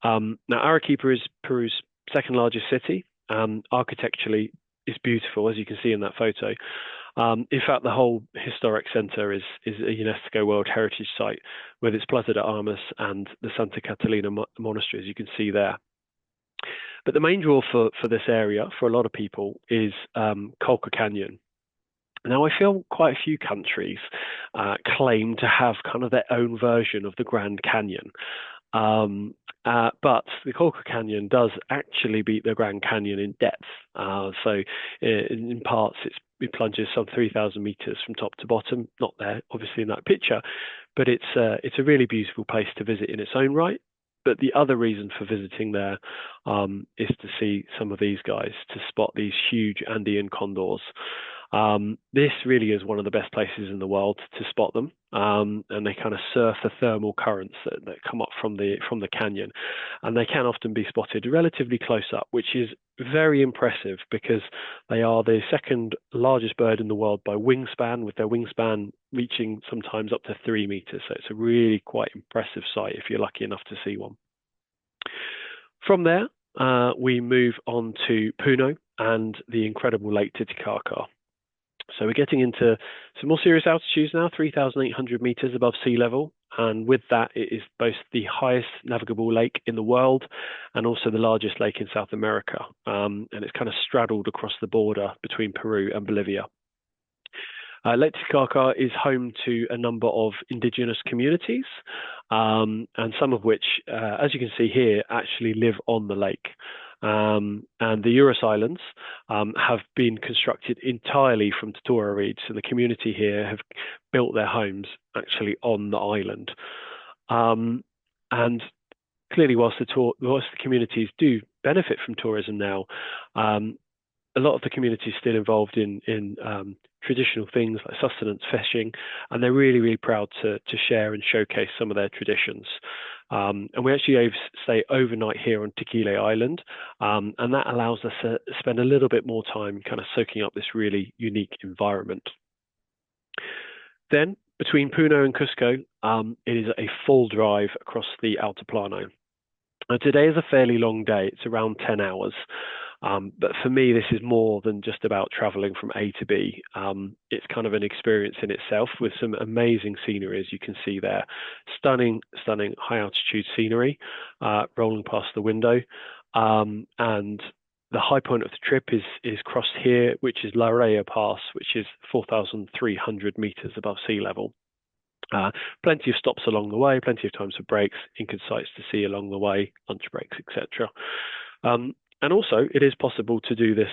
Now, Arequipa is Peru's second largest city. Architecturally, it's beautiful, as you can see in that photo. In fact, the whole historic center is a UNESCO World Heritage Site with its Plaza de Armas and the Santa Catalina Monastery, as you can see there. But the main draw for this area, for a lot of people, is Colca Canyon. Now, I feel quite a few countries claim to have kind of their own version of the Grand Canyon. But the Colca Canyon does actually beat the Grand Canyon in depth. So in parts, it plunges some 3,000 meters from top to bottom. Not there, obviously, in that picture, but it's a really beautiful place to visit in its own right. But the other reason for visiting there is to see some of these guys, to spot these huge Andean condors. This really is one of the best places in the world to spot them, and they kind of surf the thermal currents that come up from the canyon, and they can often be spotted relatively close up, which is very impressive because they are the second largest bird in the world by wingspan, with their wingspan reaching sometimes up to 3 meters. So it's a really quite impressive sight if you're lucky enough to see one. From there, we move on to Puno and the incredible Lake Titicaca. So we're getting into some more serious altitudes now, 3,800 meters above sea level. And with that, it is both the highest navigable lake in the world and also the largest lake in South America. And it's kind of straddled across the border between Peru and Bolivia. Lake Titicaca is home to a number of indigenous communities, and some of which, as you can see here, actually live on the lake. And the Eurus Islands have been constructed entirely from totora reeds, so the community here have built their homes actually on the island. And clearly, whilst the communities do benefit from tourism now, a lot of the community is still involved in traditional things like sustenance fishing, and they're really, really proud to share and showcase some of their traditions. And we actually stay overnight here on Tikile Island, and that allows us to spend a little bit more time kind of soaking up this really unique environment. Then, between Puno and Cusco, it is a full drive across the Altiplano. Now, today is a fairly long day. It's around 10 hours. But for me, this is more than just about traveling from A to B. It's kind of an experience in itself with some amazing scenery, as you can see there. Stunning, stunning high altitude scenery rolling past the window. And the high point of the trip is crossed here, which is La Raya Pass, which is 4,300 meters above sea level. Plenty of stops along the way, plenty of times for breaks, Incan sights to see along the way, lunch breaks, etc. And also, it is possible to do this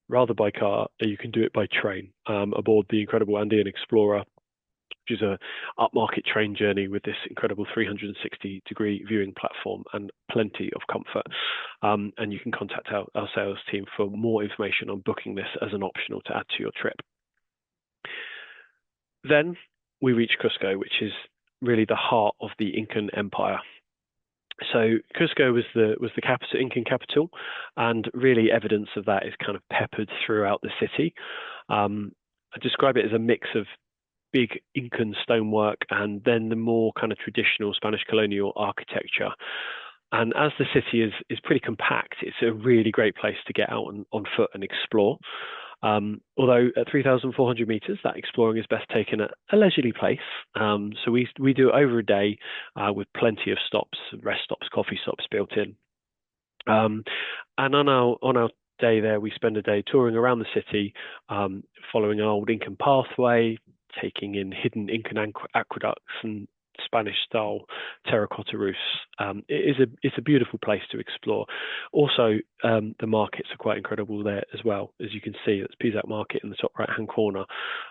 rather by car. You can do it by train aboard the incredible Andean Explorer, which is a upmarket train journey with this incredible 360-degree viewing platform and plenty of comfort. And you can contact our sales team for more information on booking this as an optional to add to your trip. Then we reach Cusco, which is really the heart of the Incan Empire. So Cusco was the capital, Incan capital, and really evidence of that is kind of peppered throughout the city. I describe it as a mix of big Incan stonework and then the more kind of traditional Spanish colonial architecture. And as the city is pretty compact, it's a really great place to get out on foot and explore. Although at 3,400 meters, that exploring is best taken at a leisurely pace. So we do it over a day with plenty of stops, rest stops, coffee stops built in. And on our day there, we spend a day touring around the city, following an old Incan pathway, taking in hidden Incan aqueducts and Spanish-style terracotta roofs. It's a beautiful place to explore. Also, the markets are quite incredible there as well. As you can see, it's Pisac Market in the top right-hand corner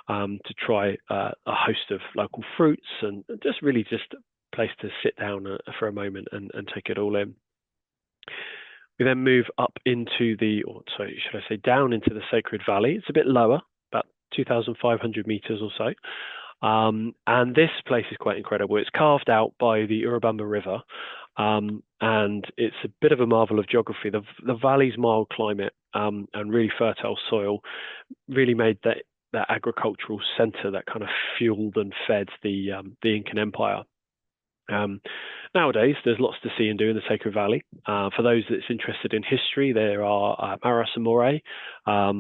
to try a host of local fruits and just a place to sit down for a moment and take it all in. We then move up into down into the Sacred Valley. It's a bit lower, about 2,500 meters or so. And this place is quite incredible. It's carved out by the Urubamba River, and it's a bit of a marvel of geography. The valley's mild climate and really fertile soil really made that agricultural center that kind of fueled and fed the Incan Empire. Nowadays, there's lots to see and do in the Sacred Valley. For those that's interested in history, there are Maras and Moray,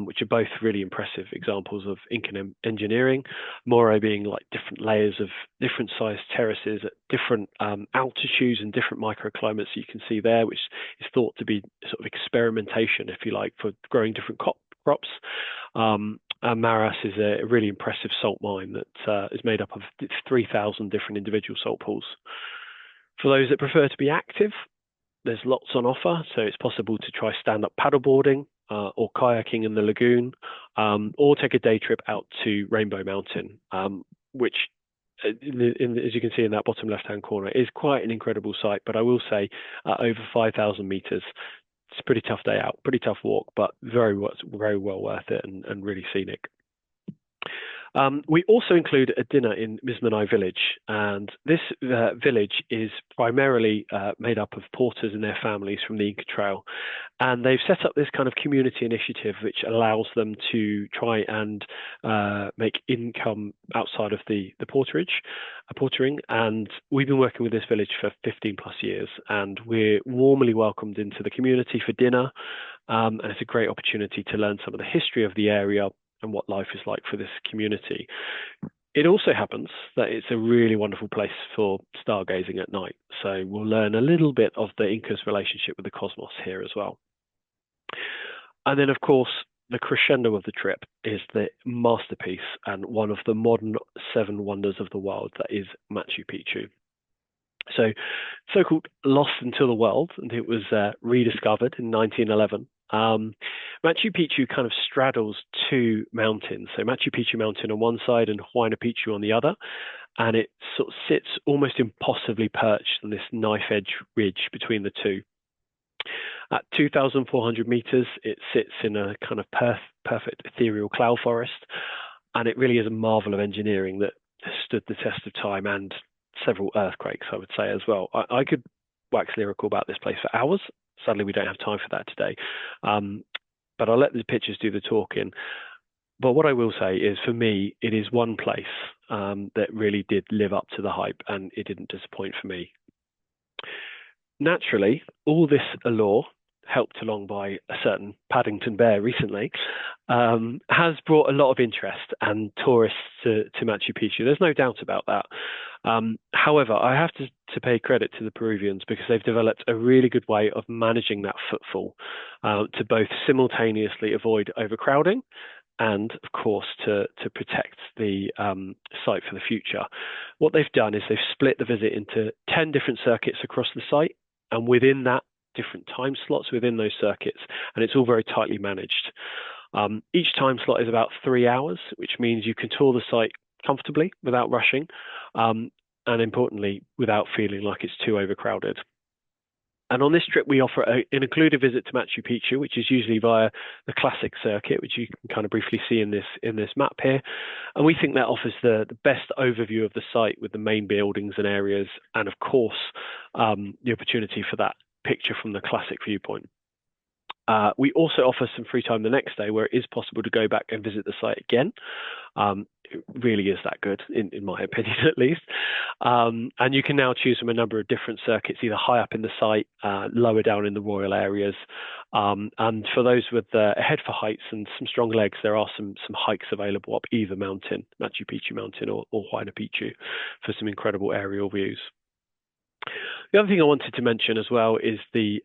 which are both really impressive examples of Incan engineering. Moray being like different layers of different sized terraces at different altitudes and different microclimates that you can see there, which is thought to be sort of experimentation, if you like, for growing different crops. And Maras is a really impressive salt mine that is made up of 3,000 different individual salt pools. For those that prefer to be active, there's lots on offer. So it's possible to try stand-up paddleboarding or kayaking in the lagoon, or take a day trip out to Rainbow Mountain, which, as you can see in that bottom left-hand corner, is quite an incredible sight. But I will say, over 5,000 meters. It's a pretty tough day out, pretty tough walk, but very well worth it and really scenic. We also include a dinner in Mismanai village, and this village is primarily made up of porters and their families from the Inca Trail. And they've set up this kind of community initiative which allows them to try and make income outside of the portering. And we've been working with this village for 15 plus years, and we're warmly welcomed into the community for dinner. And it's a great opportunity to learn some of the history of the area and what life is like for this community. It also happens that it's a really wonderful place for stargazing at night. So we'll learn a little bit of the Inca's relationship with the cosmos here as well. And then, of course, the crescendo of the trip is the masterpiece and one of the modern 7 wonders of the world, that is Machu Picchu. So-called lost until the world, and it was rediscovered in 1911. Machu Picchu kind of straddles 2 mountains, so Machu Picchu Mountain on one side and Huayna Picchu on the other, and it sort of sits almost impossibly perched on this knife-edge ridge between the two. At 2,400 meters, it sits in a kind of perfect ethereal cloud forest, and it really is a marvel of engineering that has stood the test of time and several earthquakes, I would say, as well. I could wax lyrical about this place for hours. Sadly, we don't have time for that today. But I'll let the pictures do the talking. But what I will say is, for me, it is one place that really did live up to the hype, and it didn't disappoint for me. Naturally, all this allure, helped along by a certain Paddington bear recently, has brought a lot of interest and tourists to Machu Picchu. There's no doubt about that. However, I have to pay credit to the Peruvians, because they've developed a really good way of managing that footfall to both simultaneously avoid overcrowding and, of course, to protect the site for the future. What they've done is they've split the visit into 10 different circuits across the site, and within that, different time slots within those circuits, and it's all very tightly managed. Each time slot is about 3 hours, which means you can tour the site comfortably without rushing, and importantly, without feeling like it's too overcrowded. And on this trip, we offer an included visit to Machu Picchu, which is usually via the classic circuit, which you can kind of briefly see in this map here. And we think that offers the best overview of the site with the main buildings and areas, and of course, the opportunity for that picture from the classic viewpoint. We also offer some free time the next day, where it is possible to go back and visit the site again. It really is that good, in my opinion, at least. And you can now choose from a number of different circuits, either high up in the site, lower down in the royal areas. And for those with a head for heights and some strong legs, there are some hikes available up either mountain, Machu Picchu Mountain or Huayna Picchu, for some incredible aerial views. The other thing I wanted to mention as well is the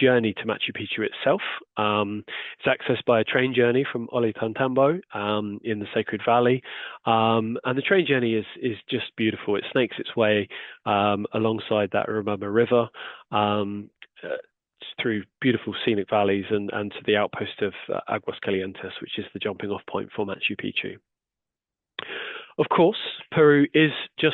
journey to Machu Picchu itself. It's accessed by a train journey from Ollantaytambo in the Sacred Valley, and the train journey is just beautiful. It snakes its way alongside that Urubamba River through beautiful scenic valleys and to the outpost of Aguas Calientes, which is the jumping off point for Machu Picchu. Of course, Peru is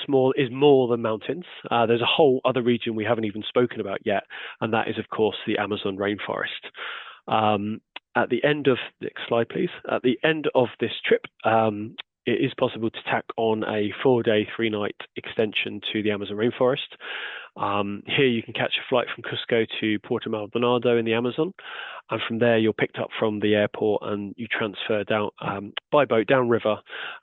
more than mountains. There's a whole other region we haven't even spoken about yet, and that is, of course, the Amazon rainforest. At the end of, next slide, please. At the end of this trip, it is possible to tack on a 4-day, 3-night extension to the Amazon rainforest. Here you can catch a flight from Cusco to Puerto Maldonado in the Amazon, and from there you're picked up from the airport and you transfer down by boat downriver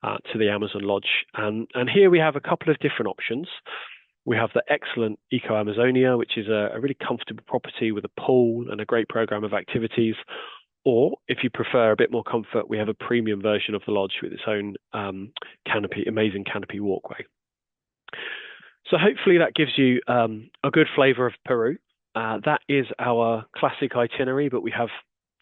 to the Amazon Lodge. And here we have a couple of different options. We have the excellent Eco Amazonia, which is a really comfortable property with a pool and a great program of activities. Or if you prefer a bit more comfort, we have a premium version of the lodge with its own amazing canopy walkway. So hopefully that gives you a good flavor of Peru. That is our classic itinerary, but we have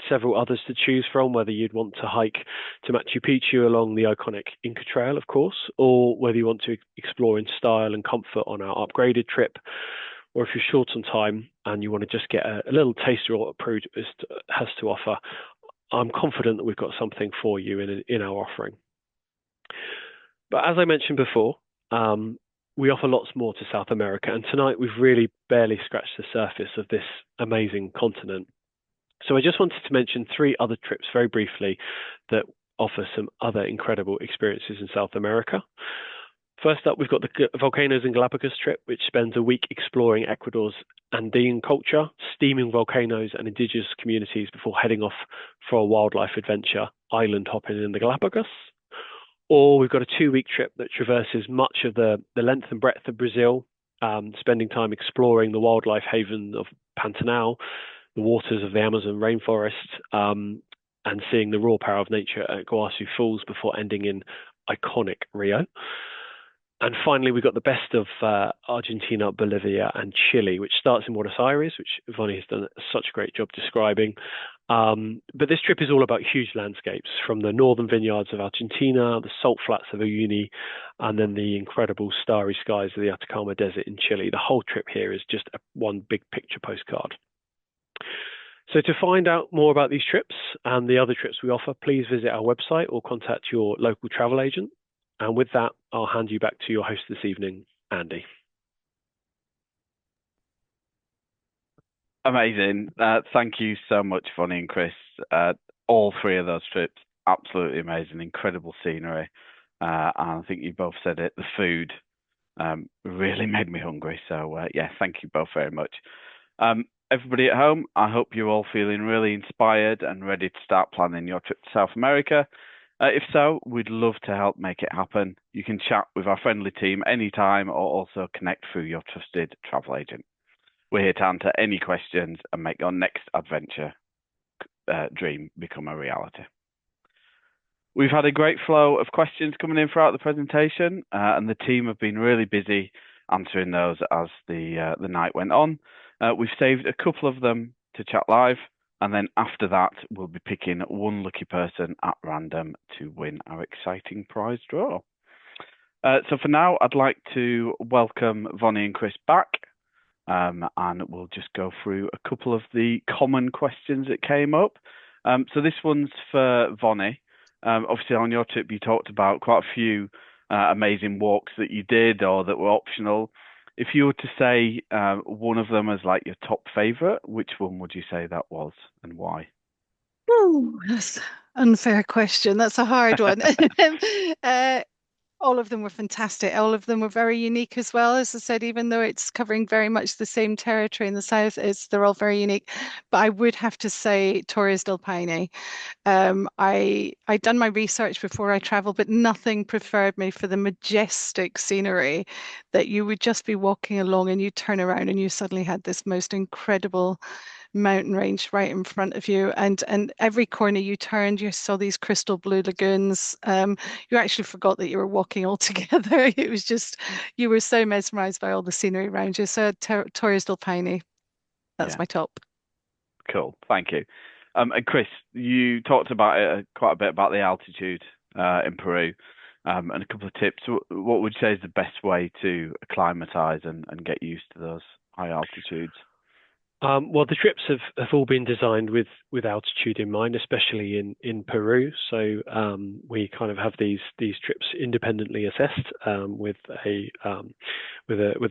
several others to choose from, whether you'd want to hike to Machu Picchu along the iconic Inca Trail, of course, or whether you want to explore in style and comfort on our upgraded trip, or if you're short on time and you want to just get a little taster of what Peru has to offer. I'm confident that we've got something for you in our offering. But as I mentioned before, we offer lots more to South America, and tonight we've really barely scratched the surface of this amazing continent. So I just wanted to mention 3 other trips very briefly that offer some other incredible experiences in South America. First up, we've got the Volcanoes and Galapagos trip, which spends a week exploring Ecuador's Andean culture, steaming volcanoes and indigenous communities before heading off for a wildlife adventure, island hopping in the Galapagos. Or we've got a 2-week trip that traverses much of the length and breadth of Brazil, spending time exploring the wildlife haven of Pantanal, the waters of the Amazon rainforest, and seeing the raw power of nature at Iguazu Falls before ending in iconic Rio. And finally, we've got the best of Argentina, Bolivia, and Chile, which starts in Buenos Aires, which Vonnie has done such a great job describing. But this trip is all about huge landscapes, from the northern vineyards of Argentina, the salt flats of Uyuni, and then the incredible starry skies of the Atacama Desert in Chile. The whole trip here is just one big picture postcard. So to find out more about these trips and the other trips we offer, please visit our website or contact your local travel agent. And with that, I'll hand you back to your host this evening, Andy. Amazing. Thank you so much, Vonnie and Chris. All 3 of those trips, absolutely amazing, incredible scenery. And I think you both said it, the food really made me hungry. So yeah, thank you both very much. Everybody at home, I hope you're all feeling really inspired and ready to start planning your trip to South America. If so, we'd love to help make it happen. You can chat with our friendly team anytime or also connect through your trusted travel agent. We're here to answer any questions and make your next adventure dream become a reality. We've had a great flow of questions coming in throughout the presentation, and the team have been really busy answering those as the night went on. We've saved a couple of them to chat live, and then after that, we'll be picking one lucky person at random to win our exciting prize draw. So for now, I'd like to welcome Vonnie and Chris back, and we'll just go through a couple of the common questions that came up. So this one's for Vonnie. Obviously, on your trip, you talked about quite a few amazing walks that you did or that were optional. If you were to say one of them as like your top favorite, which one would you say that was and why? Oh, that's an unfair question. That's a hard one. All of them were fantastic. All of them were very unique as well. As I said, even though it's covering very much the same territory in the south, they're all very unique. But I would have to say Torres del Paine. I'd done my research before I traveled, but nothing prepared me for the majestic scenery that you would just be walking along and you turn around and you suddenly had this most incredible mountain range right in front of you, and every corner you turned you saw these crystal blue lagoons. You actually forgot that you were walking altogether. It was just, you were so mesmerized by all the scenery around you. So Torres del Paine, that's my top. Cool, thank you. And Chris, you talked about quite a bit about the altitude in Peru, and a couple of tips. What would you say is the best way to acclimatize and get used to those high altitudes? Well, the trips have all been designed with altitude in mind, especially in Peru. So we kind of have these trips independently assessed with a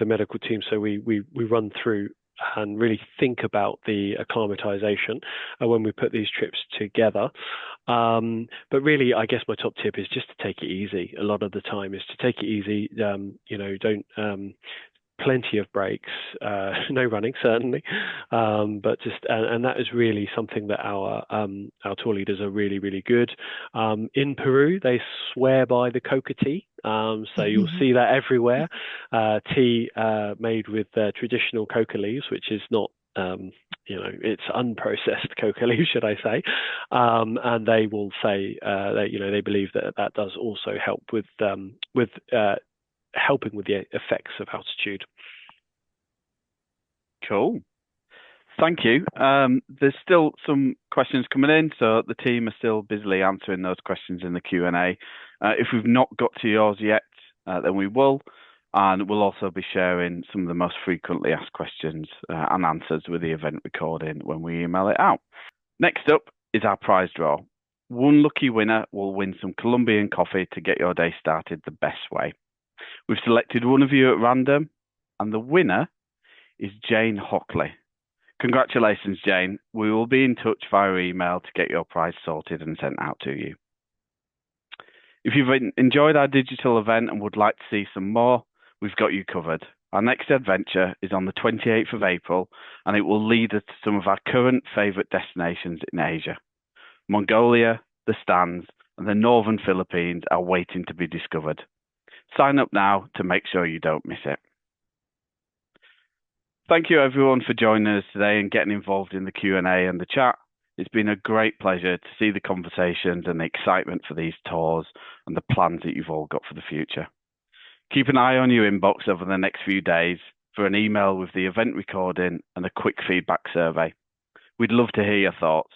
medical team. So we run through and really think about the acclimatization when we put these trips together. But really, I guess my top tip is just to take it easy. A lot of the time is to take it easy. Don't plenty of breaks, no running certainly, but just and that is really something that our tour leaders are really, really good. In Peru, they swear by the coca tea, so you'll see that everywhere. Tea made with traditional coca leaves, which is not it's unprocessed coca leaves, should I say? And they will say that they believe that does also help with helping with the effects of altitude. Cool. Thank you. There's still some questions coming in, so the team are still busily answering those questions in the Q&A. If we've not got to yours yet, then we will, and we'll also be sharing some of the most frequently asked questions and answers with the event recording when we email it out. Next up is our prize draw. One lucky winner will win some Colombian coffee to get your day started the best way. We've selected one of you at random, and the winner is Jane Hockley. Congratulations, Jane. We will be in touch via email to get your prize sorted and sent out to you. If you've enjoyed our digital event and would like to see some more, we've got you covered. Our next adventure is on the 28th of April, and it will lead us to some of our current favourite destinations in Asia. Mongolia, the Stans, and the northern Philippines are waiting to be discovered. Sign up now to make sure you don't miss it. Thank you everyone for joining us today and getting involved in the Q&A and the chat. It's been a great pleasure to see the conversations and the excitement for these tours and the plans that you've all got for the future. Keep an eye on your inbox over the next few days for an email with the event recording and a quick feedback survey. We'd love to hear your thoughts.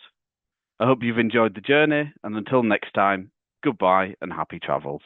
I hope you've enjoyed the journey, and until next time, goodbye and happy travels.